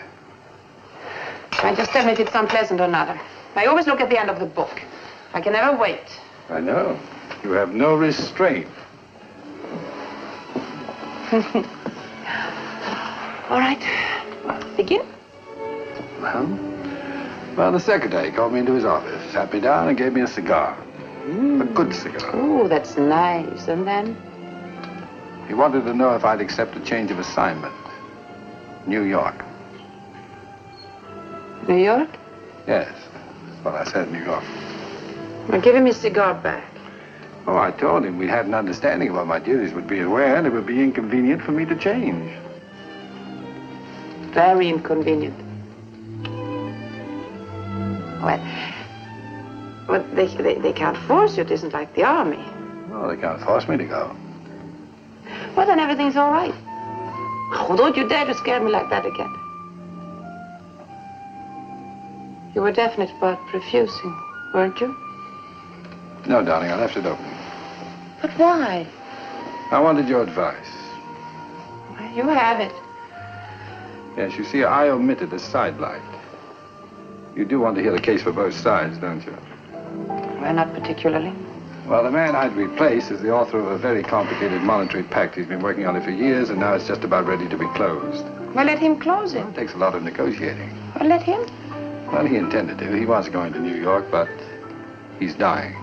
I just tell me if it's unpleasant or not. I always look at the end of the book. I can never wait. I know. You have no restraint. All right. Begin. Well, the secretary called me into his office, sat me down, and gave me a cigar. A good cigar. Oh, that's nice. And then? He wanted to know if I'd accept a change of assignment. New York. New York? Yes. That's what I said, New York. Well, give him his cigar back. Oh, I told him we had an understanding of what my duties would be where, and it would be inconvenient for me to change. Very inconvenient. Well, they can't force you. It isn't like the army. Well, they can't force me to go. Well, then everything's all right. Oh, don't you dare to scare me like that again. You were definite about refusing, weren't you? No, darling, I left it open. But why? I wanted your advice. Well, you have it. Yes, you see, I omitted a sidelight. You do want to hear the case for both sides, don't you? Well, not particularly. Well, the man I'd replace is the author of a very complicated monetary pact. He's been working on it for years, and now it's just about ready to be closed. Well, let him close it. It takes a lot of negotiating. Well, let him. Well, he intended to. He was going to New York, but he's dying.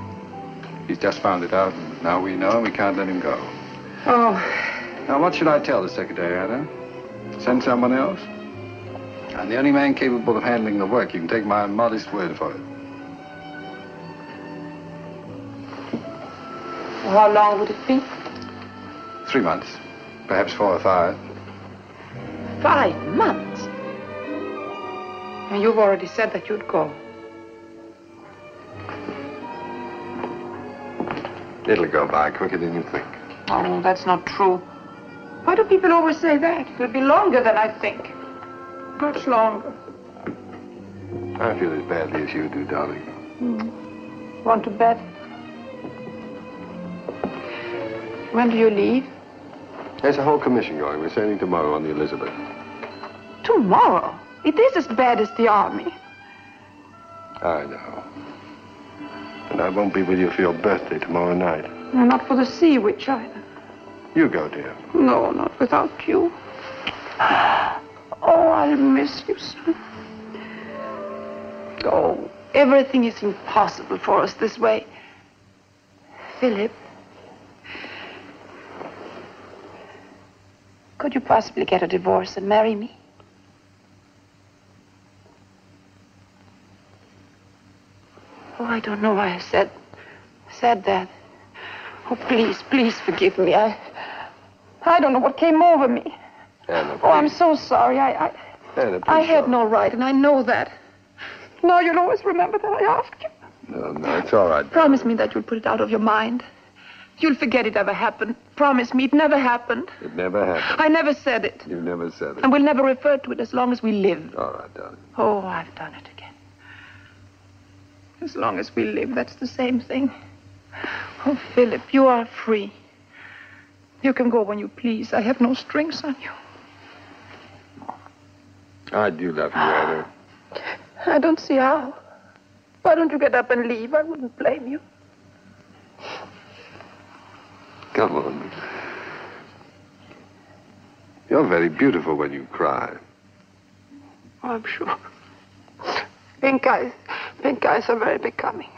He's just found it out, and now we know, and we can't let him go. Oh. Now, what should I tell the secretary, Anna? Send someone else? I'm the only man capable of handling the work. You can take my modest word for it. Well, how long would it be? 3 months. Perhaps 4 or 5. 5 months? And you've already said that you'd go. It'll go by quicker than you think. Oh, that's not true. Why do people always say that? It'll be longer than I think. Much longer. I feel as badly as you do, darling. Want to bet? When do you leave? There's a whole commission going. We're sailing tomorrow on the Elizabeth. Tomorrow? It is as bad as the army. I know. And I won't be with you for your birthday tomorrow night. No, not for the sea witch either. You go, dear. No, not without you. Oh, I'll miss you, son. Oh, everything is impossible for us this way. Philip, could you possibly get a divorce and marry me? Oh, I don't know why I said that. Oh, please, please forgive me. I don't know what came over me. Anna, oh, I'm so sorry. Anna, I had no right, and I know that. Now you'll always remember that I asked you. No, it's all right. Promise me that you'll put it out of your mind. You'll forget it ever happened. Promise me it never happened. It never happened. I never said it. You never said it. And we'll never refer to it as long as we live. All right, darling. Oh, I've done it again. As long as we live, that's the same thing. Oh, Philip, you are free. You can go when you please. I have no strings on you. I do love you, Anna. I don't see how. Why don't you get up and leave? I wouldn't blame you. Come on. You're very beautiful when you cry. Oh, I'm sure. Pink eyes are very becoming.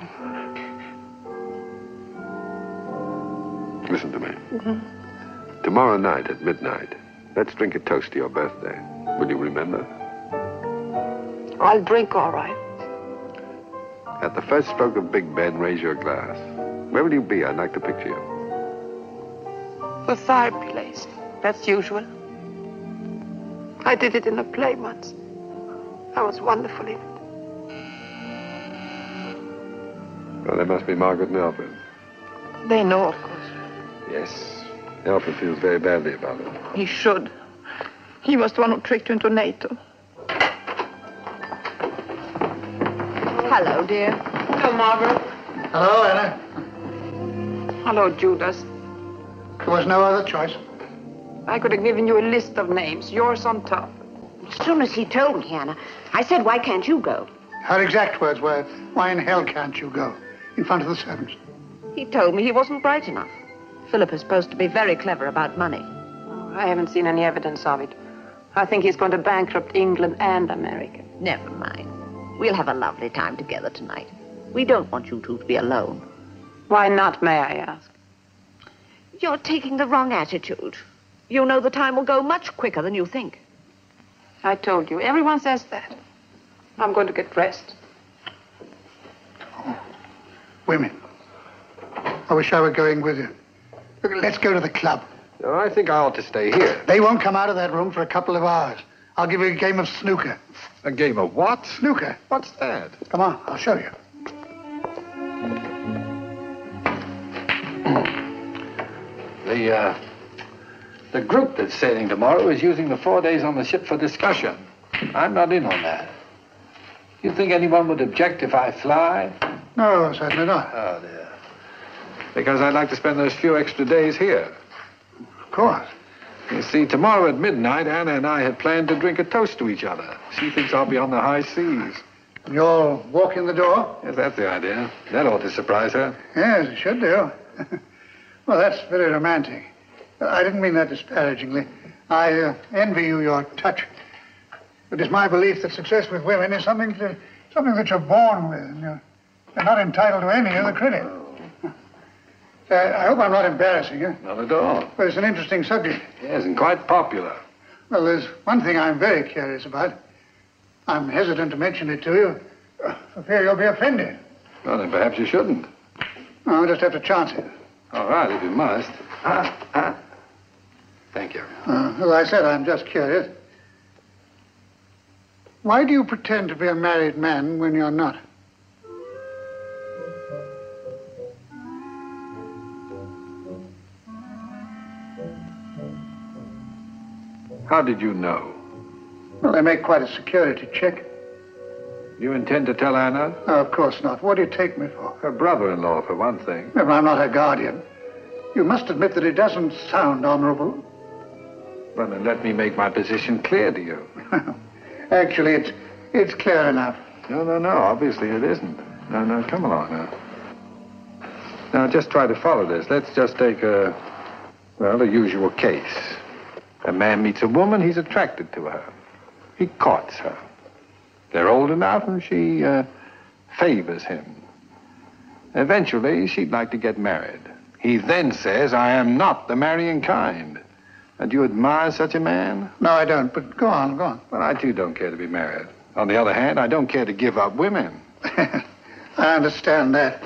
Listen to me. Tomorrow night at midnight, let's drink a toast to your birthday. Will you remember? I'll drink all right. At the first stroke of Big Ben, raise your glass. Where will you be? I'd like to picture you. The fireplace. That's usual. I did it in a play once. I was wonderful in it. Well, there must be Margaret and Alfred. They know, of course. Yes. Alfred feels very badly about it. He should. He was the one who tricked you into NATO. Hello, dear. Hello, Margaret. Hello, Anna. Hello, Judas. There was no other choice. I could have given you a list of names, yours on top. As soon as he told me, Anna, I said, why can't you go? Her exact words were, why in hell can't you go? in front of the servants. He told me he wasn't bright enough. Philip is supposed to be very clever about money. Oh, I haven't seen any evidence of it. I think he's going to bankrupt England and America. Never mind. We'll have a lovely time together tonight. We don't want you two to be alone. Why not, may I ask? You're taking the wrong attitude. You know the time will go much quicker than you think. I told you. Everyone says that. I'm going to get dressed. Oh, women. I wish I were going with you. Look, let's go to the club. No, I think I ought to stay here. They won't come out of that room for a couple of hours. I'll give you a game of snooker. A game of what? Snooker. What's that? Come on, I'll show you. The group that's sailing tomorrow is using the 4 days on the ship for discussion. I'm not in on that. You think anyone would object if I fly? No, certainly not. Oh, dear. Because I'd like to spend those few extra days here. Of course. You see, tomorrow at midnight, Anna and I had planned to drink a toast to each other. She thinks I'll be on the high seas. You'll walk in the door? Yes, that's the idea. That ought to surprise her. Yes, it should do. Well, that's very romantic. I didn't mean that disparagingly. I envy you your touch. But it's my belief that success with women is something that you're born with. And you're not entitled to any of the credit. I hope I'm not embarrassing you. Not at all. But it's an interesting subject. Yes, and quite popular. Well, there's one thing I'm very curious about. I'm hesitant to mention it to you, for fear you'll be offended. Well, then perhaps you shouldn't. No, I'll just have to chance it. All right, if you must. Thank you. As I said, I'm just curious. Why do you pretend to be a married man when you're not? How did you know? Well, they make quite a security check. You intend to tell Anna? No, of course not. What do you take me for? Her brother-in-law, for one thing. No, but I'm not her guardian. You must admit that it doesn't sound honorable. Well, then let me make my position clear to you. Actually, it's clear enough. No, obviously it isn't. No, come along now. Now, just try to follow this. Let's just take a usual case. A man meets a woman, he's attracted to her. He courts her. They're old enough and she favors him. Eventually, she'd like to get married. He then says, I am not the marrying kind. And do you admire such a man? No, I don't, but go on. Well, I too don't care to be married. On the other hand, I don't care to give up women. I understand that.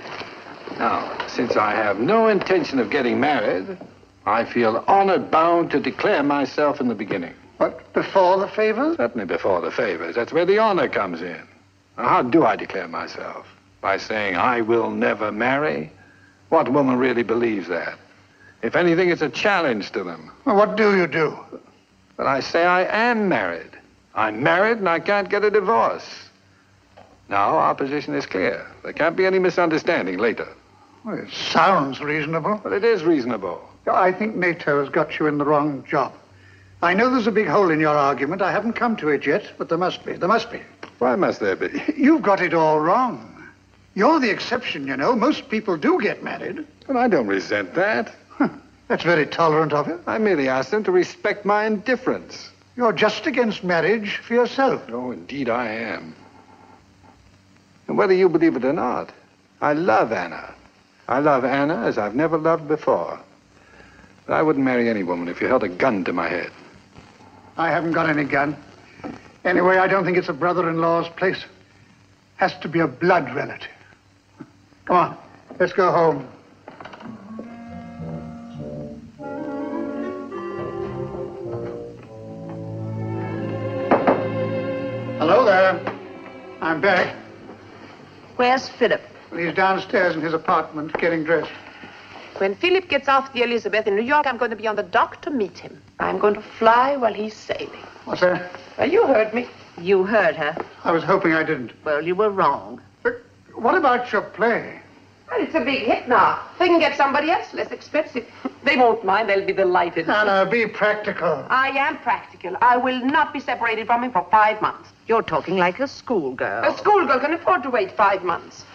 Now, since I have no intention of getting married, I feel honored bound to declare myself in the beginning. What, before the favors? Certainly before the favors. That's where the honor comes in. Now, how do I declare myself? By saying I will never marry? What woman really believes that? If anything, it's a challenge to them. Well, what do you do? But I say I am married. I'm married and I can't get a divorce. Now, our position is clear. There can't be any misunderstanding later. Well, it sounds reasonable. But it is reasonable. I think NATO has got you in the wrong job. I know there's a big hole in your argument. I haven't come to it yet, but there must be. There must be. Why must there be? You've got it all wrong. You're the exception, you know. Most people do get married. But I don't resent that. That's very tolerant of you. I merely asked them to respect my indifference. You're just against marriage for yourself. Oh, indeed I am. And whether you believe it or not, I love Anna. I love Anna as I've never loved before. But I wouldn't marry any woman if you held a gun to my head. I haven't got any gun. Anyway, I don't think it's a brother-in-law's place. Has to be a blood relative. Come on, let's go home. Hello there. I'm back. Where's Philip? He's downstairs in his apartment getting dressed. When Philip gets off the Elizabeth in New York, I'm going to be on the dock to meet him. I'm going to fly while he's sailing. What's that? Well, you heard me. You heard her. I was hoping I didn't. Well, you were wrong. But what about your play? Well, it's a big hit now. They can get somebody else less expensive. They won't mind. They'll be delighted. Anna, be practical. I am practical. I will not be separated from him for 5 months. You're talking like a schoolgirl. A schoolgirl can afford to wait 5 months.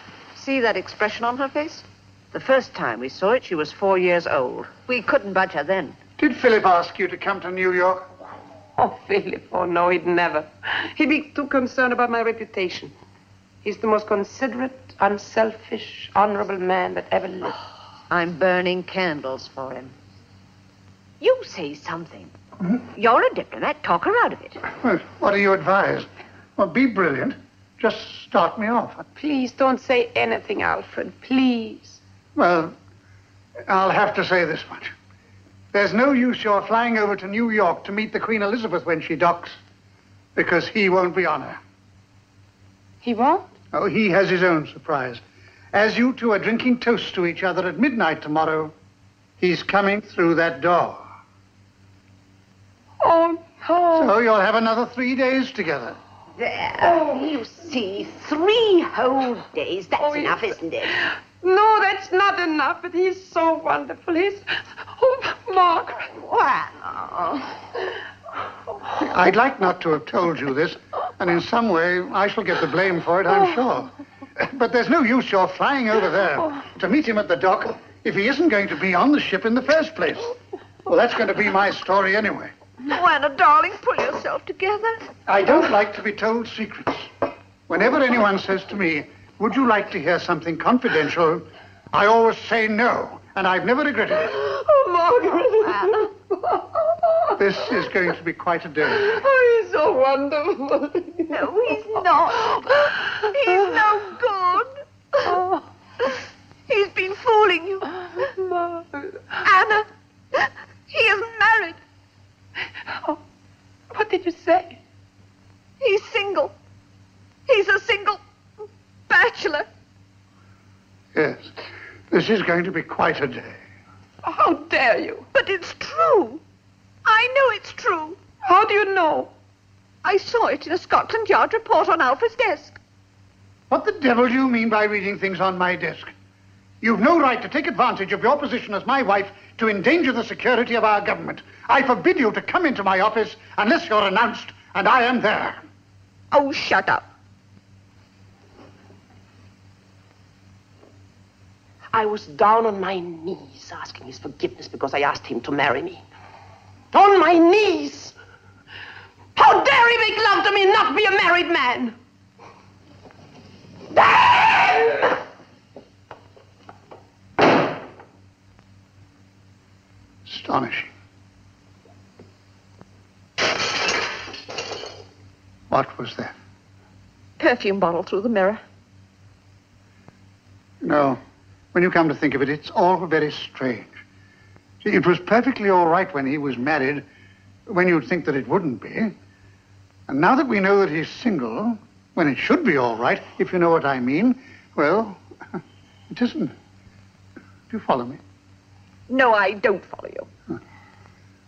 see that expression on her face? The first time we saw it, she was 4 years old. We couldn't budge her then. Did Philip ask you to come to New York? Oh, Philip. Oh, no, he'd never. He'd be too concerned about my reputation. He's the most considerate, unselfish, honorable man that ever lived. I'm burning candles for him. You say something. You're a diplomat. Talk her out of it. Well, what do you advise? Well, be brilliant. Just start me off. Please don't say anything, Alfred. Please. Well, I'll have to say this much. There's no use your flying over to New York to meet the Queen Elizabeth when she docks, because he won't be on her. He won't? Oh, he has his own surprise. As you two are drinking toast to each other at midnight tomorrow, he's coming through that door. Oh, no. So you'll have another 3 days together. There. You see, 3 whole days. That's enough, isn't it? No, that's not enough, but he's so wonderful. He's... Oh, Margaret. Well, I'd like not to have told you this, and in some way I shall get the blame for it, I'm sure. But there's no use your flying over there to meet him at the dock if he isn't going to be on the ship in the first place. Well, that's going to be my story anyway. Oh, Anna, darling, pull yourself together. I don't like to be told secrets. Whenever anyone says to me, would you like to hear something confidential, I always say no, and I've never regretted it. Oh, Margaret. This is going to be quite a day. Oh, he's so wonderful. No, he's not. He's no good. Oh. He's been fooling you. Margaret. Anna, he is married. Oh, what did you say? He's single. He's a single bachelor. Yes, this is going to be quite a day. How dare you? But it's true. I know it's true. How do you know? I saw it in a Scotland Yard report on Alfred's desk. What the devil do you mean by reading things on my desk? You've no right to take advantage of your position as my wife to endanger the security of our government. I forbid you to come into my office unless you're announced and I am there. Oh, shut up. I was down on my knees asking his forgiveness because I asked him to marry me. On my knees! How dare he make love to me and not be a married man? Astonishing. What was that? Perfume bottle through the mirror. No. When you come to think of it, it's all very strange. See, it was perfectly all right when he was married, when you'd think that it wouldn't be. And now that we know that he's single, when it should be all right, if you know what I mean, well, it isn't. Do you follow me? No, I don't follow you.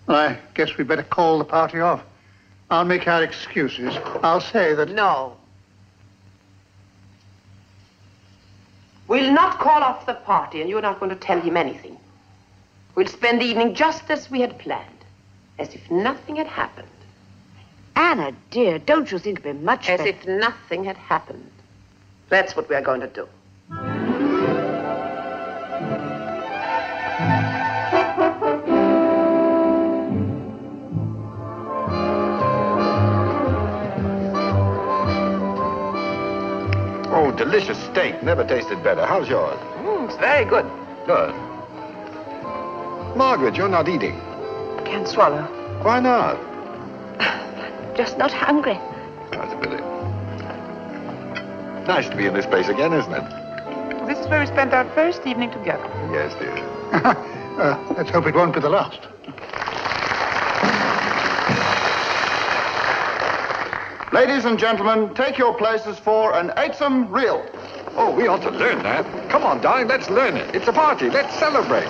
Well, I guess we better call the party off. I'll make our excuses. I'll say that... No. We'll not call off the party, and you're not going to tell him anything. We'll spend the evening just as we had planned, as if nothing had happened. Anna, dear, don't you think it'd be much As better... if nothing had happened. That's what we are going to do. Oh, delicious steak. Never tasted better. How's yours? It's very good. Good. Margaret, you're not eating. Can't swallow. Why not? Just not hungry. That's a pity. Nice to be in this place again, isn't it? This is where we spent our first evening together. Yes, dear. Let's hope it won't be the last. Ladies and gentlemen, take your places for an eightsome reel. Oh, we ought to learn that. Come on, darling, let's learn it. It's a party. Let's celebrate.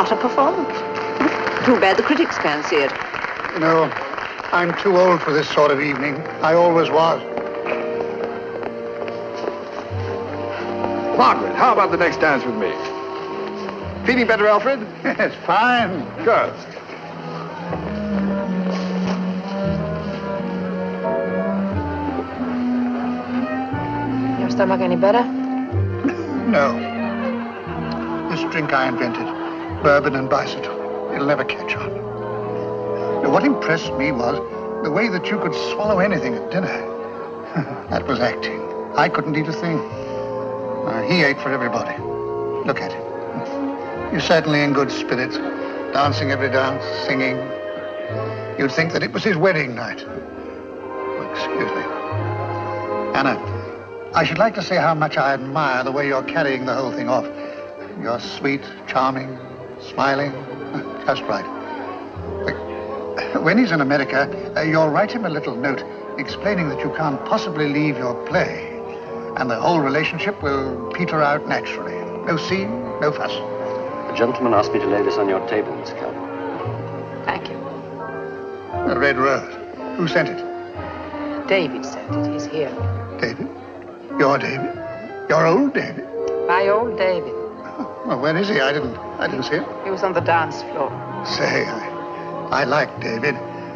What a performance. Too bad the critics can't see it. No, I'm too old for this sort of evening. I always was. Margaret, how about the next dance with me? Feeling better, Alfred? Yes, fine. Good. Your stomach any better? No. This drink I invented, bourbon and bicycle, it'll never catch on. Now, what impressed me was the way that you could swallow anything at dinner. That was acting. I couldn't eat a thing. He ate for everybody. Look at him. You're certainly in good spirits, dancing every dance, singing. You'd think that it was his wedding night. Oh, excuse me. Anna, I should like to say how much I admire the way you're carrying the whole thing off. You're sweet, charming, smiling, just right. When he's in America, you'll write him a little note explaining that you can't possibly leave your play, and the whole relationship will peter out naturally. No scene, no fuss. The gentleman asked me to lay this on your table, Miss Calvin. Thank you. A red rose. Who sent it? David sent it. He's here. David? Your David? Your old David? My old David. Well, where is he? I didn't see him. He was on the dance floor. Say, I like David.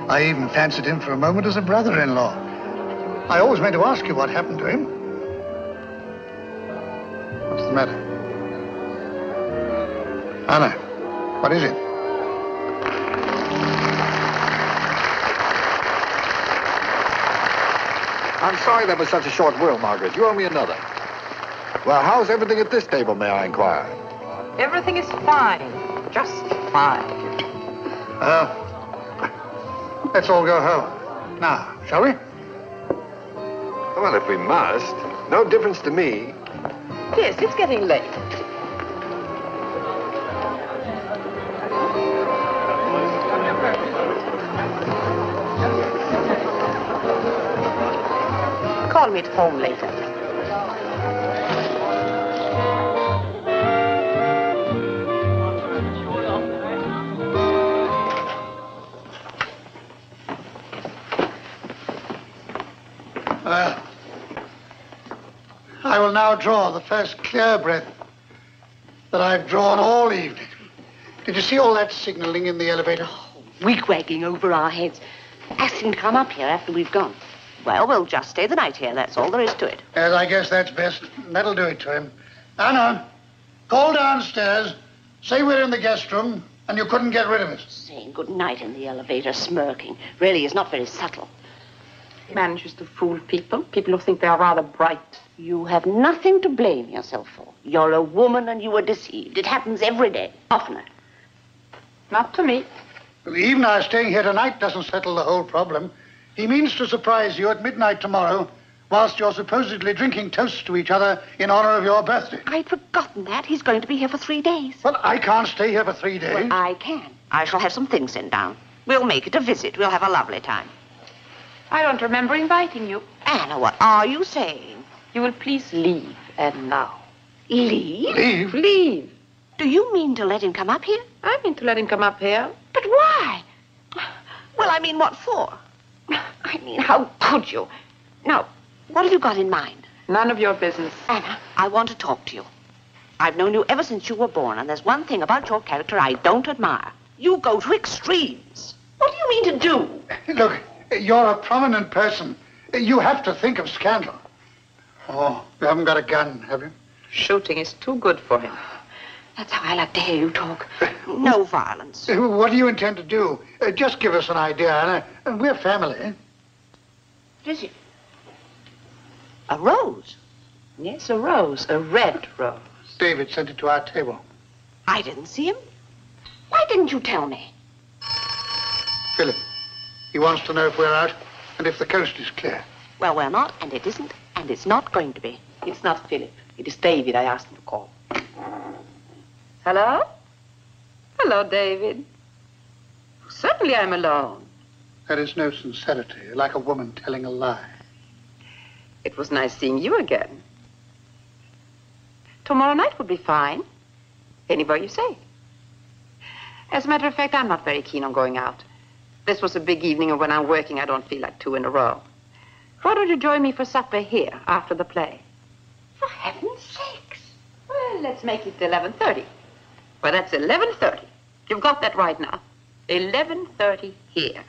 I even fancied him for a moment as a brother-in-law. I always meant to ask you what happened to him. What's the matter? Anna, what is it? I'm sorry that was such a short will, Margaret. You owe me another. Well, how's everything at this table, may I inquire? Everything is fine. Just fine. Let's all go home. Now, shall we? Well, if we must. No difference to me. Yes, it's getting late. Call me at home later. I will now draw the first clear breath that I've drawn all evening. Did you see all that signaling in the elevator? Wig-wagging over our heads. Ask him to come up here after we've gone. Well, we'll just stay the night here. That's all there is to it. Yes, I guess that's best. That'll do it to him. Anna, call downstairs. Say we're in the guest room and you couldn't get rid of us. Saying good night in the elevator, smirking. Really is not very subtle. He manages to fool people who think they are rather bright. You have nothing to blame yourself for. You're a woman and you were deceived. It happens every day, oftener. Not to me. Well, even our staying here tonight doesn't settle the whole problem. He means to surprise you at midnight tomorrow whilst you're supposedly drinking toasts to each other in honor of your birthday. I'd forgotten that. He's going to be here for 3 days. Well, I can't stay here for 3 days. Well, I can. I shall have some things sent down. We'll make it a visit. We'll have a lovely time. I don't remember inviting you. Anna, what are you saying? You will please leave, and now. Leave? Leave? Leave. Do you mean to let him come up here? I mean to let him come up here. But why? Well, I mean, what for? I mean, how could you? Now, what have you got in mind? None of your business. Anna, I want to talk to you. I've known you ever since you were born, and there's one thing about your character I don't admire. You go to extremes. What do you mean to do? Look, you're a prominent person. You have to think of scandal. Oh, you haven't got a gun, have you? Shooting is too good for him. That's how I like to hear you talk. No violence. What do you intend to do? Just give us an idea, Anna. We're family. What is it? A rose? Yes, a rose. A red rose. David sent it to our table. I didn't see him. Why didn't you tell me? Philip. He wants to know if we're out and if the coast is clear. Well, we're not, and it isn't, and it's not going to be. It's not Philip. It is David. I asked him to call. Hello? Hello, David. Certainly I'm alone. There is no sincerity, like a woman telling a lie. It was nice seeing you again. Tomorrow night would be fine. Anywhere you say. As a matter of fact, I'm not very keen on going out. This was a big evening, and when I'm working, I don't feel like two in a row. Why don't you join me for supper here after the play? For heaven's sakes. Well, let's make it 11:30. Well, that's 11:30. You've got that right now. 11:30 here.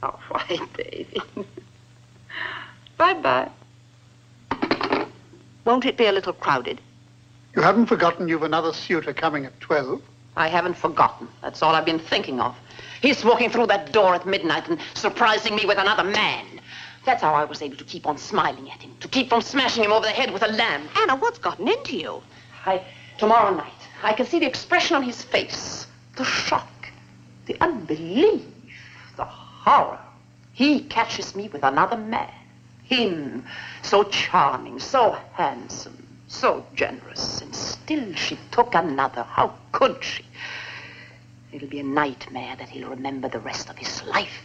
All right, baby. Bye-bye. Won't it be a little crowded? You haven't forgotten you've another suitor coming at 12? I haven't forgotten. That's all I've been thinking of. He's walking through that door at midnight and surprising me with another man. That's how I was able to keep on smiling at him, to keep on smashing him over the head with a lamp. Anna, what's gotten into you? Tomorrow night, I can see the expression on his face. The shock, the unbelief, the horror. He catches me with another man. Him, so charming, so handsome, so generous, and still she took another. How could she? It'll be a nightmare that he'll remember the rest of his life.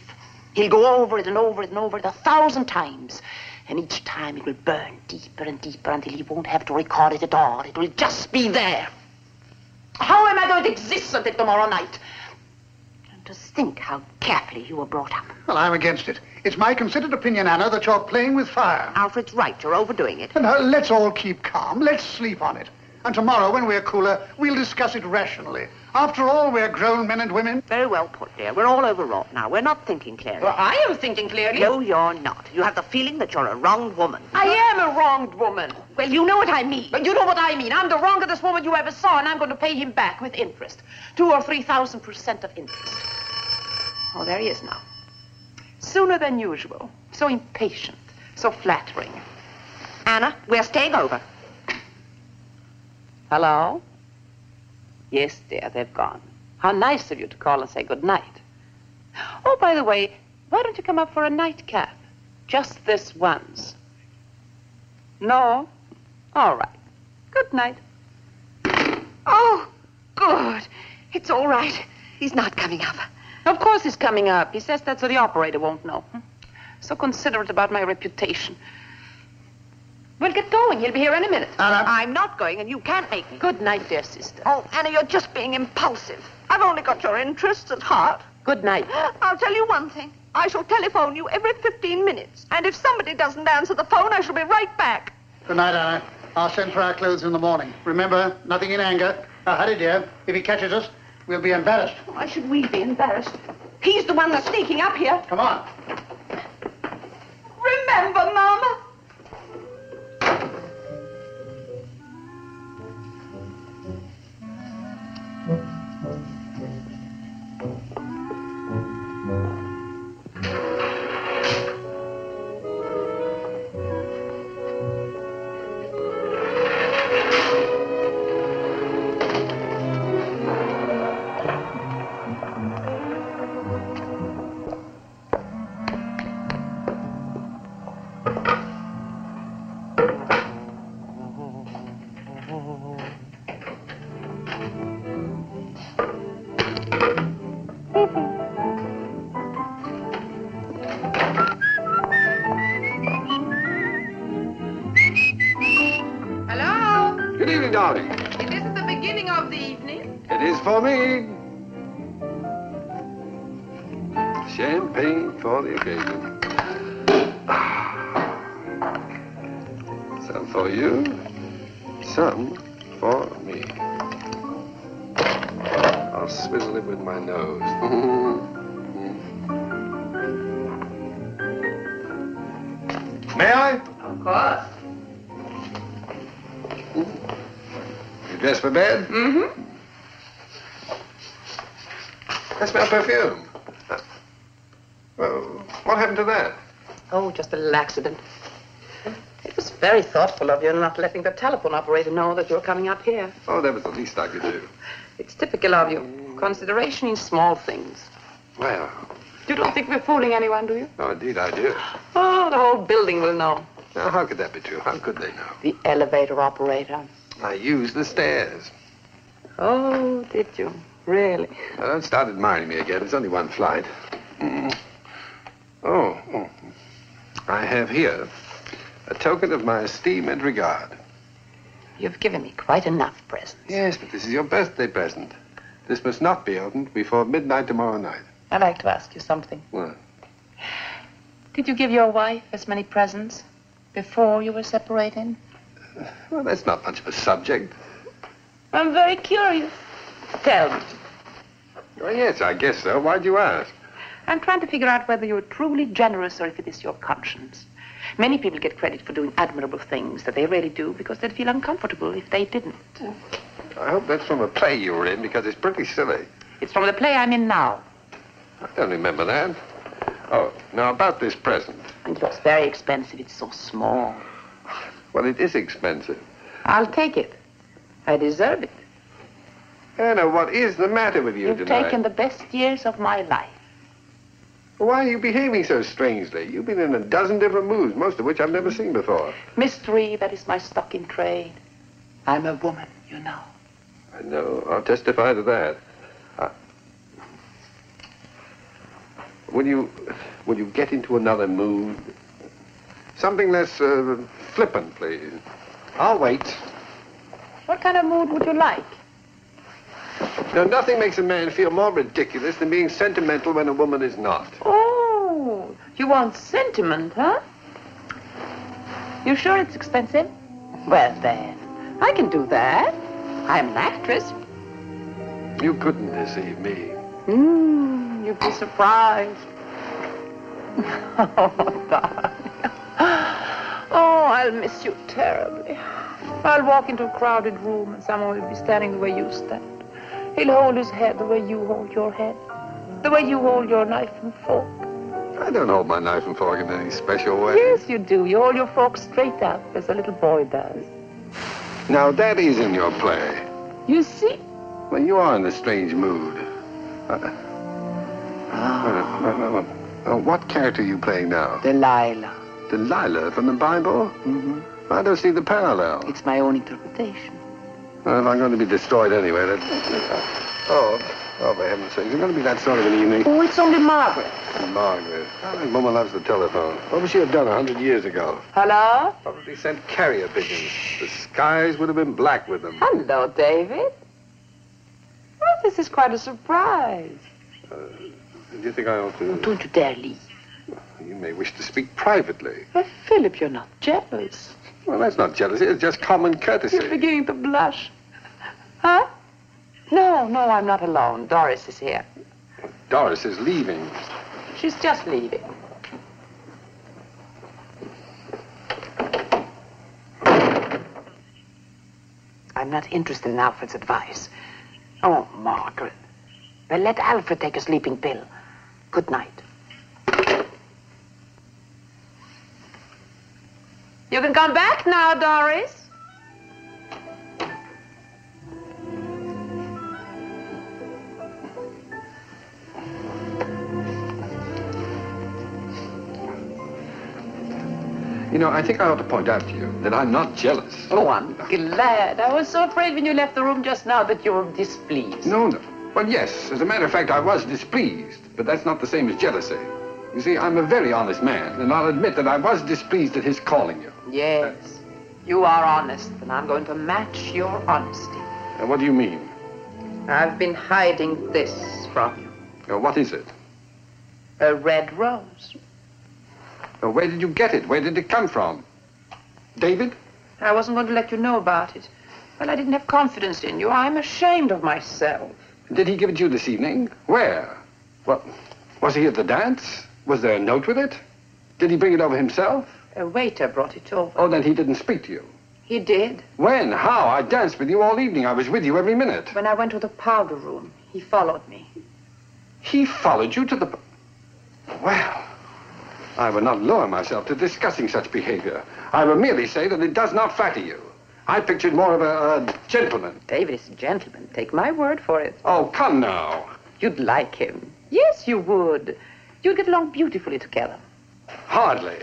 He'll go over it and over it and over it 1,000 times. And each time it will burn deeper and deeper until he won't have to record it at all. It will just be there. How am I going to exist until tomorrow night? And to think how carefully you were brought up. Well, I'm against it. It's my considered opinion, Anna, that you're playing with fire. Alfred's right. You're overdoing it. Now, let's all keep calm. Let's sleep on it. And tomorrow, when we're cooler, we'll discuss it rationally. After all, we're grown men and women. Very well put, dear. We're all overwrought now. We're not thinking clearly. Well, I am thinking clearly. No, you're not. You have the feeling that you're a wronged woman. I am a wronged woman. Well, you know what I mean. But you know what I mean. I'm the wrongest woman you ever saw, and I'm going to pay him back with interest. 2,000 or 3,000% of interest. Oh, there he is now. Sooner than usual. So impatient. So flattering. Anna, we're staying over. Hello? Yes, dear, they've gone. How nice of you to call and say good night. Oh, by the way, why don't you come up for a nightcap? Just this once. No? All right. Good night. Oh, good. It's all right. He's not coming up. Of course he's coming up. He says that so the operator won't know. So considerate about my reputation. We'll get going. He'll be here any minute. Anna. I'm not going, and you can't make me. Good night, dear sister. Oh, Anna, you're just being impulsive. I've only got your interests at heart. Good night. I'll tell you one thing. I shall telephone you every 15 minutes. And if somebody doesn't answer the phone, I shall be right back. Good night, Anna. I'll send for our clothes in the morning. Remember, nothing in anger. Now, hurry, dear. If he catches us, we'll be embarrassed. Why should we be embarrassed? He's the one that's sneaking up here. Come on. Remember, Mama. Good evening, darling. Is this the beginning of the evening? It is for me. Champagne for the occasion. Some for you, some for me. I'll swizzle it with my nose. May I? Of course. You dressed for bed? Mm-hmm. I smell perfume. Well, what happened to that? Oh, just a little accident. It was very thoughtful of you not letting the telephone operator know that you were coming up here. Oh, that was the least I could do. It's typical of you. Consideration in small things. Well, You don't think we're fooling anyone, do you? no, indeed I do. Oh, the whole building will know. Now, how could that be true? How could they know? The elevator operator. I used the stairs. Oh, did you? Really? Now, don't start admiring me again. It's only one flight. Oh. I have here a token of my esteem and regard. You've given me quite enough presents. Yes, but this is your birthday present. This must not be opened before midnight tomorrow night. I'd like to ask you something. What? Did you give your wife as many presents before you were separated? Well, that's not much of a subject. I'm very curious. Tell me. Oh, yes, I guess so. Why'd you ask? I'm trying to figure out whether you're truly generous or if it is your conscience. Many people get credit for doing admirable things that they really do because they'd feel uncomfortable if they didn't. I hope that's from a play you were in, because it's pretty silly. It's from the play I'm in now. I don't remember that. Oh, now about this present. And it looks very expensive. It's so small. Well, it is expensive. I'll take it. I deserve it. Anna, what is the matter with you You've tonight? taken the best years of my life. Why are you behaving so strangely? You've been in a dozen different moods, most of which I've never seen before. Mystery, that is my stock in trade. I'm a woman, you know. I know. I'll testify to that. Will you get into another mood? Something less flippant, please. I'll wait. What kind of mood would you like? Now, nothing makes a man feel more ridiculous than being sentimental when a woman is not. Oh, you want sentiment, huh? You sure it's expensive? Well, then, I can do that. I'm an actress. You couldn't deceive me. You'd be surprised. Oh, darling. Oh, I'll miss you terribly. I'll walk into a crowded room and someone will be standing the way you stand. He'll hold his head the way you hold your head. The way you hold your knife and fork. I don't hold my knife and fork in any special way. Yes, you do. You hold your fork straight up, as a little boy does. Now, that is in your play. You see? Well, you are in a strange mood. What character are you playing now? Delilah. Delilah from the Bible? Mm-hmm. I don't see the parallel. It's my own interpretation. Well, if I'm going to be destroyed anyway, Oh, for heaven's sake, is it going to be that sort of an evening? Oh, it's only Margaret. Margaret. That woman loves the telephone. What would she have done 100 years ago? Hello? Probably sent carrier pigeons. The skies would have been black with them. Hello, David. Well, this is quite a surprise. Do you think I ought to? Don't you dare leave. You may wish to speak privately. But, Philip, you're not jealous. Well, that's not jealousy. It's just common courtesy. You're beginning to blush. Huh? No, I'm not alone. Doris is here. Doris is leaving. She's just leaving. I'm not interested in Alfred's advice. Oh, Margaret. Well, let Alfred take a sleeping pill. Good night. You can come back now, Doris. You know, I think I ought to point out to you that I'm not jealous. Oh, I'm glad. I was so afraid when you left the room just now that you were displeased. No. Well, yes, as a matter of fact, I was displeased, but that's not the same as jealousy. You see, I'm a very honest man, and I'll admit that I was displeased at his calling you. Yes, you are honest, and I'm going to match your honesty. And what do you mean? I've been hiding this from you. Now, what is it? A red rose. Now, where did you get it? Where did it come from? David? I wasn't going to let you know about it. Well, I didn't have confidence in you. I'm ashamed of myself. Did he give it to you this evening? Where? Well, was he at the dance? Was there a note with it? Did he bring it over himself? A waiter brought it over. Oh, then he didn't speak to you. He did. When? How? I danced with you all evening. I was with you every minute. When I went to the powder room, he followed me. He followed you to the... Well, I will not lower myself to discussing such behavior. I will merely say that it does not flatter you. I pictured more of a gentleman. David is a gentleman. Take my word for it. Oh, come now. You'd like him. Yes, you would. You'd get along beautifully together. Hardly.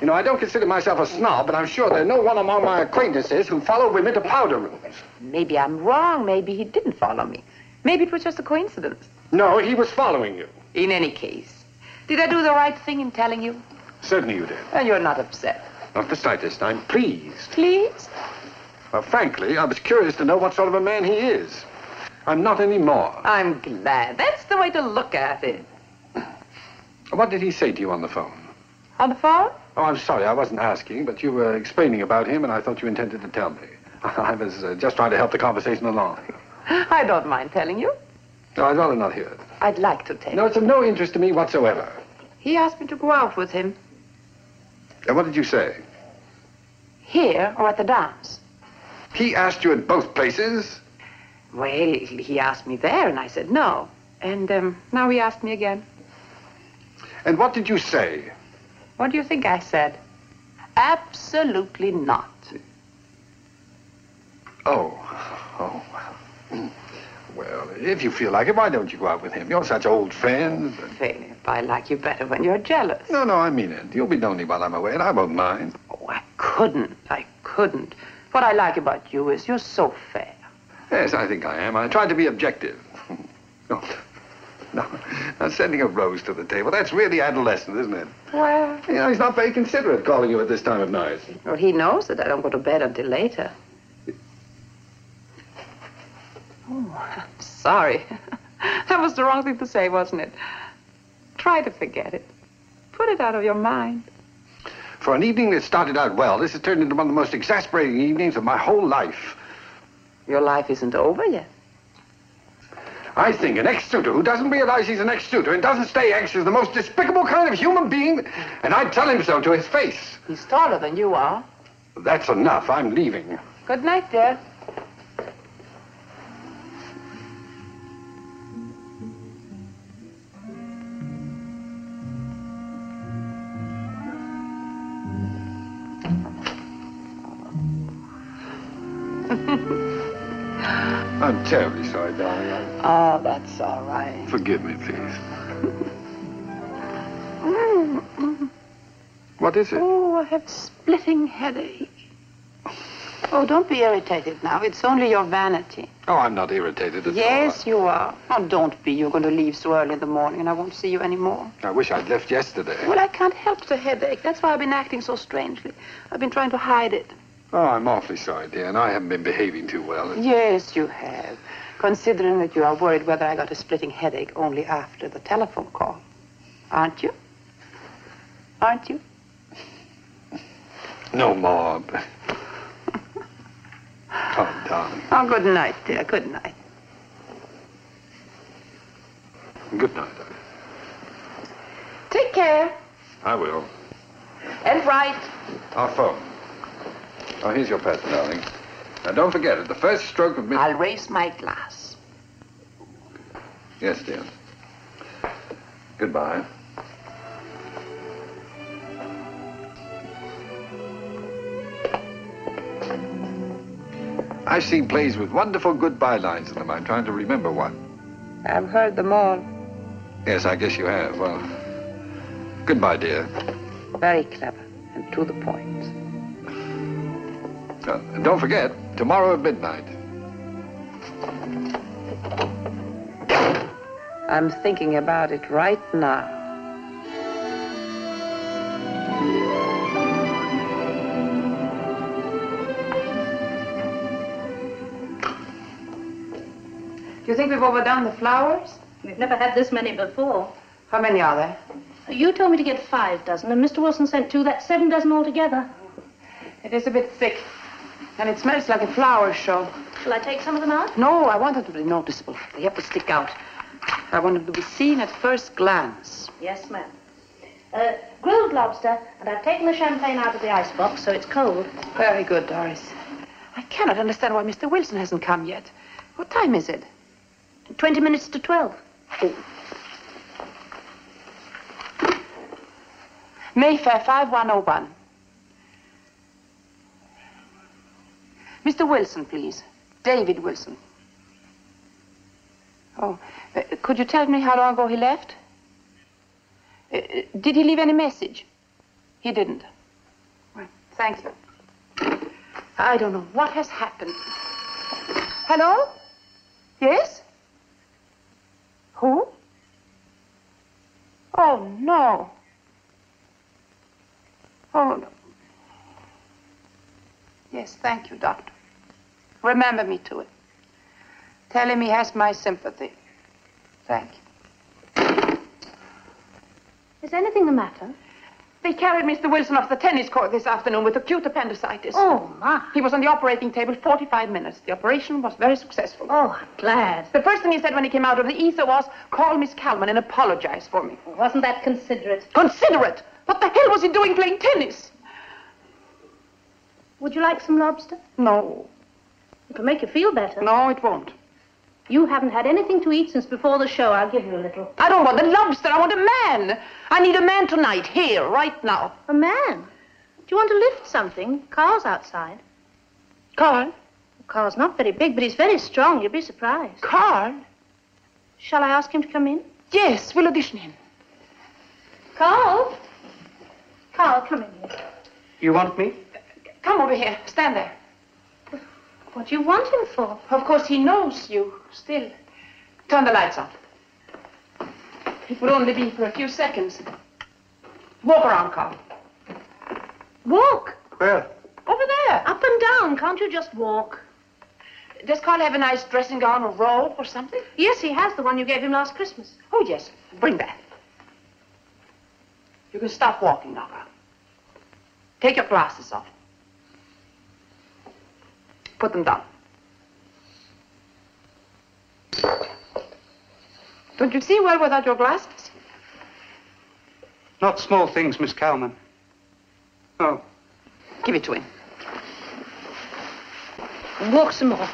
You know, I don't consider myself a snob, but I'm sure there's no one among my acquaintances who follow women to powder rooms. Maybe I'm wrong. Maybe he didn't follow me. Maybe it was just a coincidence. No, he was following you. In any case, did I do the right thing in telling you? Certainly you did. And you're not upset. Not the slightest. I'm pleased. Pleased? Well, frankly, I was curious to know what sort of a man he is. I'm not anymore. I'm glad. That's the way to look at it. What did he say to you on the phone? On the phone? Oh, I'm sorry, I wasn't asking, but you were explaining about him, and I thought you intended to tell me. I was just trying to help the conversation along. I don't mind telling you. No, I'd rather not hear it. I'd like to tell you. No, it's of no interest to me whatsoever. He asked me to go out with him. And what did you say? Here or at the dance? He asked you at both places? Well, he asked me there, and I said no. And now he asked me again. And what did you say? What do you think I said? Absolutely not. Oh, well, if you feel like it, why don't you go out with him? You're such old friends. Philip, I like you better when you're jealous. No, I mean it. You'll be lonely while I'm away, and I won't mind. Oh, I couldn't. What I like about you is you're so fair. Yes, I think I am. I tried to be objective. No, now sending a rose to the table, that's really adolescent, isn't it? Well... You know, he's not very considerate calling you at this time of night. Well, he knows that I don't go to bed until later. Oh, I'm sorry. That was the wrong thing to say, wasn't it? Try to forget it. Put it out of your mind. For an evening that started out well, this has turned into one of the most exasperating evenings of my whole life. Your life isn't over yet. I think an ex-suitor who doesn't realize he's an ex-suitor and doesn't stay ex is the most despicable kind of human being, and I'd tell him so to his face. He's taller than you are. That's enough. I'm leaving. Good night, dear. I'm terribly sorry, darling. Oh, that's all right. Forgive me, please. What is it? Oh, I have a splitting headache. Oh, don't be irritated now. It's only your vanity. Oh, I'm not irritated at all. Yes, you are. Oh, don't be. You're going to leave so early in the morning, and I won't see you anymore. I wish I'd left yesterday. Well, I can't help the headache. That's why I've been acting so strangely. I've been trying to hide it. Oh, I'm awfully sorry, dear, and I haven't been behaving too well. Yes, you have. Considering that you are worried whether I got a splitting headache only after the telephone call. Aren't you? Aren't you? No more. Oh, darling. Oh, good night, dear. Good night. Good night, darling. Take care. I will. And write. Our phone. Oh, here's your pet, darling. Now, don't forget it. The first stroke of I'll raise my glass. Yes, dear. Goodbye. I've seen plays with wonderful goodbye lines in them. I'm trying to remember one. I've heard them all. Yes, I guess you have. Well, goodbye, dear. Very clever and to the point. And don't forget, tomorrow at midnight. I'm thinking about it right now. Do you think we've overdone the flowers? We've never had this many before. How many are there? You told me to get 5 dozen, and Mr. Wilson sent 2. That's 7 dozen altogether. It is a bit thick, and it smells like a flower show. Shall I take some of them out? No, I want them to be noticeable. They have to stick out. I want them to be seen at first glance. Yes, ma'am. Grilled lobster, and I've taken the champagne out of the icebox, so it's cold. Very good, Doris. I cannot understand why Mr. Wilson hasn't come yet. What time is it? 20 minutes to 12. Oh. Mayfair 5101. Mr. Wilson, please. David Wilson. Oh, could you tell me how long ago he left? Did he leave any message? He didn't. Well, thank you. I don't know what has happened. Hello? Yes? Who? Oh, no. Oh, no. Yes, thank you, Doctor. Remember me to it. Tell him he has my sympathy. Thank you. Is anything the matter? They carried Mr. Wilson off the tennis court this afternoon with acute appendicitis. Oh, my. He was on the operating table 45 minutes. The operation was very successful. Oh, I'm glad. The first thing he said when he came out of the ether was, call Miss Calman and apologize for me. Wasn't that considerate? Considerate? What the hell was he doing playing tennis? Would you like some lobster? No. It'll make you feel better. No, it won't. You haven't had anything to eat since before the show. I'll give you a little. I don't want the lobster. I want a man. I need a man tonight, here, right now. A man? Do you want to lift something? Carl's outside. Carl? Carl's not very big, but he's very strong. You'll be surprised. Carl? Shall I ask him to come in? Yes, we'll audition him. Carl? Carl, come in here. You want me? Come over here. Stand there. What do you want him for? Of course, he knows you still. Turn the lights on. It would only be for a few seconds. Walk around, Carl. Walk? Where? Over there. Up and down. Can't you just walk? Does Carl have a nice dressing gown or robe or something? Yes, he has the one you gave him last Christmas. Oh, yes. Bring that. You can stop walking now, Carl. Take your glasses off. Put them down. Don't you see well without your glasses? Not small things, Miss Calman. Oh. Give it to him. Walk some more.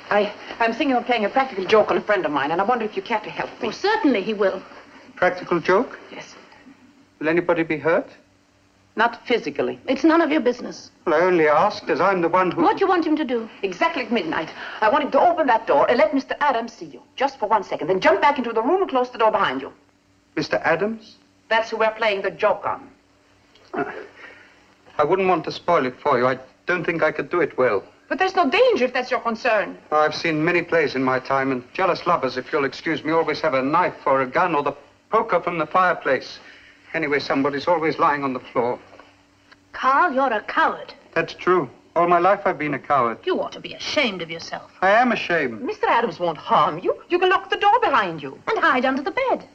I'm thinking of playing a practical joke on a friend of mine, and I wonder if you care to help me. Oh, certainly he will. Practical joke? Yes. Will anybody be hurt? Not physically. It's none of your business. Well, I only asked as I'm the one who... What do you want him to do? Exactly at midnight. I want him to open that door and let Mr. Adams see you. Just for 1 second. Then jump back into the room and close the door behind you. Mr. Adams? That's who we're playing the joke on. I wouldn't want to spoil it for you. I don't think I could do it well. But there's no danger if that's your concern. I've seen many plays in my time, and jealous lovers, if you'll excuse me, always have a knife or a gun or the poker from the fireplace. Anyway, somebody's always lying on the floor. Carl, you're a coward. That's true. All my life I've been a coward. You ought to be ashamed of yourself. I am ashamed. Mr. Adams won't harm you. You can lock the door behind you. And hide under the bed.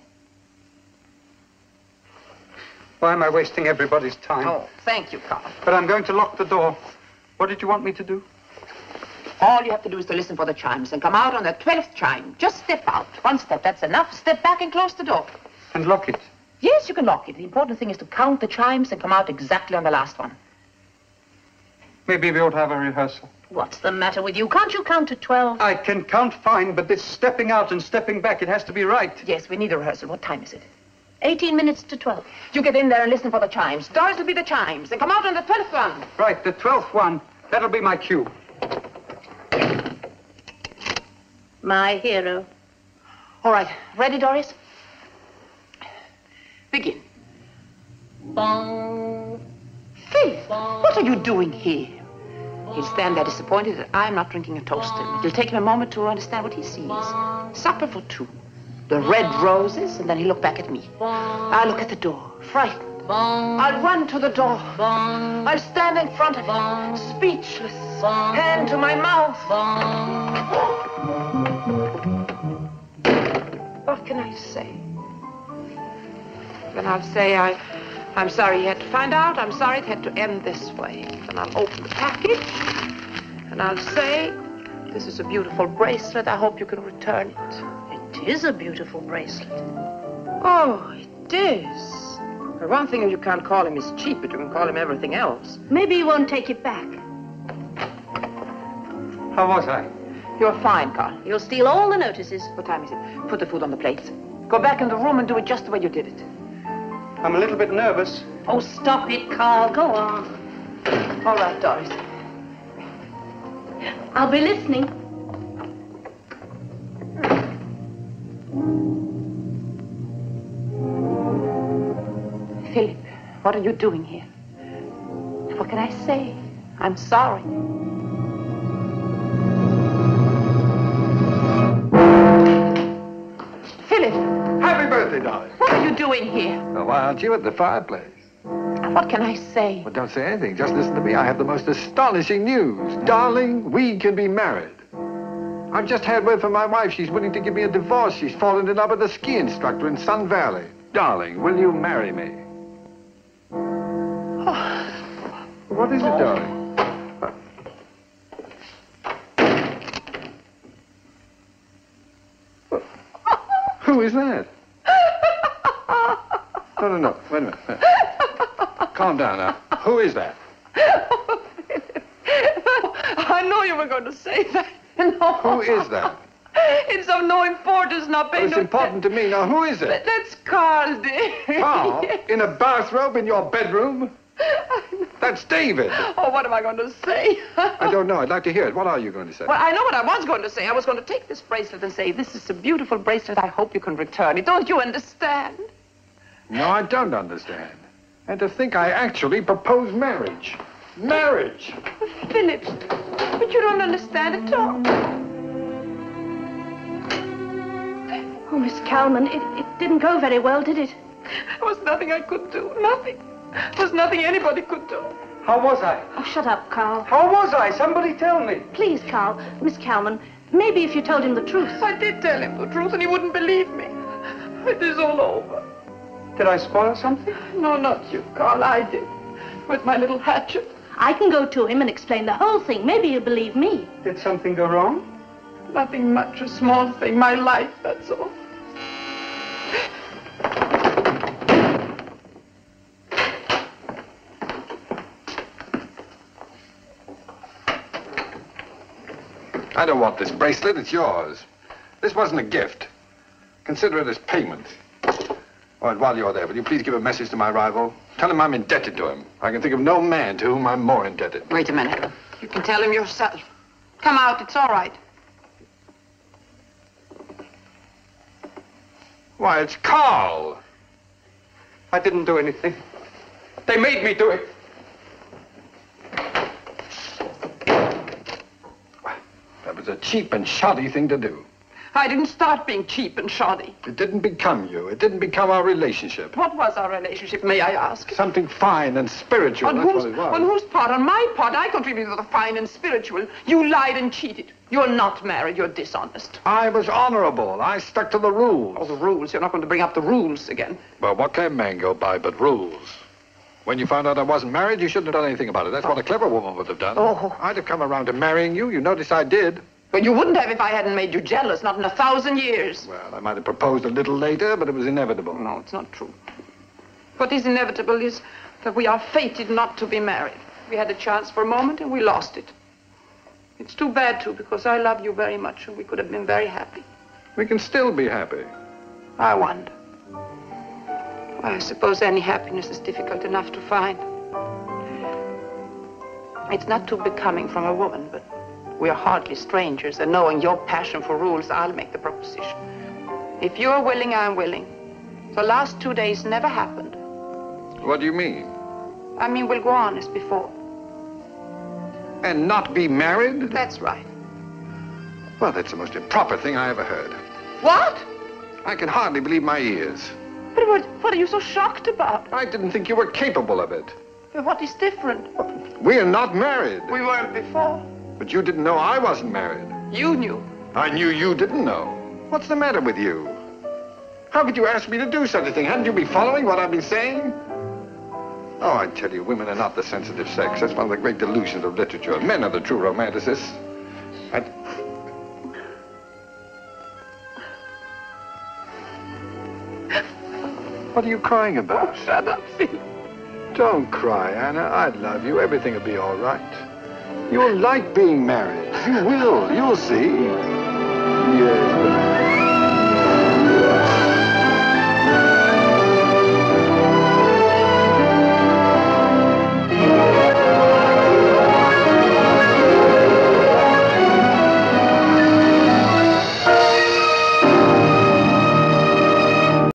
Why am I wasting everybody's time? Oh, thank you, Carl. But I'm going to lock the door. What did you want me to do? All you have to do is to listen for the chimes and come out on the 12th chime. Just step out. 1 step, that's enough. Step back and close the door. And lock it? Yes, you can lock it. The important thing is to count the chimes and come out exactly on the last one. Maybe we ought to have a rehearsal. What's the matter with you? Can't you count to 12? I can count fine, but this stepping out and stepping back, it has to be right. Yes, we need a rehearsal. What time is it? 18 minutes to 12. You get in there and listen for the chimes. Doris will be the chimes. And come out on the 12th one. Right, the 12th one. That'll be my cue. My hero. All right. Ready, Doris? Begin. Bong. Philip, what are you doing here? He'll stand there disappointed that I'm not drinking a toast to him. It'll take him a moment to understand what he sees. Supper for two. The red roses, and then he'll look back at me. I'll look at the door, frightened. I'll run to the door. I'll stand in front of him, speechless, hand to my mouth. What can I say? Then I'll say I'm sorry you had to find out. I'm sorry it had to end this way. Then I'll open the package, and I'll say, this is a beautiful bracelet. I hope you can return it. It is a beautiful bracelet. Oh, it is. For one thing, you can't call him his cheap, but you can call him everything else. Maybe he won't take it back. How was I? You're fine, Carl. You'll steal all the notices. What time is it? Put the food on the plates. Go back in the room and do it just the way you did it. I'm a little bit nervous. Oh, stop it, Carl. Go on. All right, Doris. I'll be listening. Philip, what are you doing here? What can I say? I'm sorry. Philip! Happy birthday, darling. What are you doing here? Well, why aren't you at the fireplace? What can I say? Well, don't say anything. Just listen to me. I have the most astonishing news. Darling, we can be married. I've just had word from my wife. She's willing to give me a divorce. She's fallen in love with a ski instructor in Sun Valley. Darling, will you marry me? What is it, darling? Who is that? No. Wait a minute. Calm down now. Who is that? I know you were going to say that. No. Who is that? It's of no importance, not paying It's important to me. Now, who is it? That's Carl, dear. Carl? In a bathrobe in your bedroom? That's David. Oh, what am I going to say? I don't know. I'd like to hear it. What are you going to say? Well, I know what I was going to say. I was going to take this bracelet and say, this is a beautiful bracelet. I hope you can return it. Don't you understand? No, I don't understand. And to think I actually proposed marriage. Marriage! Philip, but you don't understand at all. Oh, Miss Calman, it didn't go very well, did it? There was nothing I could do. Nothing. There was nothing anybody could do. How was I? Oh, shut up, Carl. How was I? Somebody tell me. Please, Carl. Miss Calman, maybe if you told him the truth. I did tell him the truth, and he wouldn't believe me. It is all over. Did I spoil something? No, not you, Carl. I did. With my little hatchet. I can go to him and explain the whole thing. Maybe he'll believe me. Did something go wrong? Nothing much. A small thing. My life, that's all. I don't want this bracelet. It's yours. This wasn't a gift. Consider it as payment. Oh, and while you're there, will you please give a message to my rival? Tell him I'm indebted to him. I can think of no man to whom I'm more indebted. Wait a minute. You can tell him yourself. Come out. It's all right. Why, it's Carl. I didn't do anything. They made me do it. That was a cheap and shoddy thing to do. I didn't start being cheap and shoddy. It didn't become you. It didn't become our relationship. What was our relationship, may I ask? Something fine and spiritual. That's what it was. On whose part? On my part. I contributed to the fine and spiritual. You lied and cheated. You're not married. You're dishonest. I was honorable. I stuck to the rules. Oh, the rules. You're not going to bring up the rules again. Well, what can a man go by but rules? When you found out I wasn't married, you shouldn't have done anything about it. That's what a clever woman would have done. Oh. I'd have come around to marrying you. You notice I did. But you wouldn't have if I hadn't made you jealous, not in 1,000 years. Well, I might have proposed a little later, but it was inevitable. No, it's not true. What is inevitable is that we are fated not to be married. We had a chance for a moment and we lost it. It's too bad, too, because I love you very much and we could have been very happy. We can still be happy. I wonder. Well, I suppose any happiness is difficult enough to find. It's not too becoming from a woman, but we are hardly strangers, and knowing your passion for rules, I'll make the proposition. If you're willing, I'm willing. The last 2 days never happened. What do you mean? I mean, we'll go on as before. And not be married? That's right. Well, that's the most improper thing I ever heard. What? I can hardly believe my ears. But what are you so shocked about? I didn't think you were capable of it. But what is different? We're not married. We weren't before. But you didn't know I wasn't married. You knew. I knew you didn't know. What's the matter with you? How could you ask me to do such a thing? Hadn't you been following what I've been saying? Oh, I tell you, women are not the sensitive sex. That's one of the great delusions of literature. Men are the true romanticists. What are you crying about? Oh, shut up, Phil. Don't cry, Anna. I love you. Everything will be all right. You'll like being married. You will. You'll see. Yes.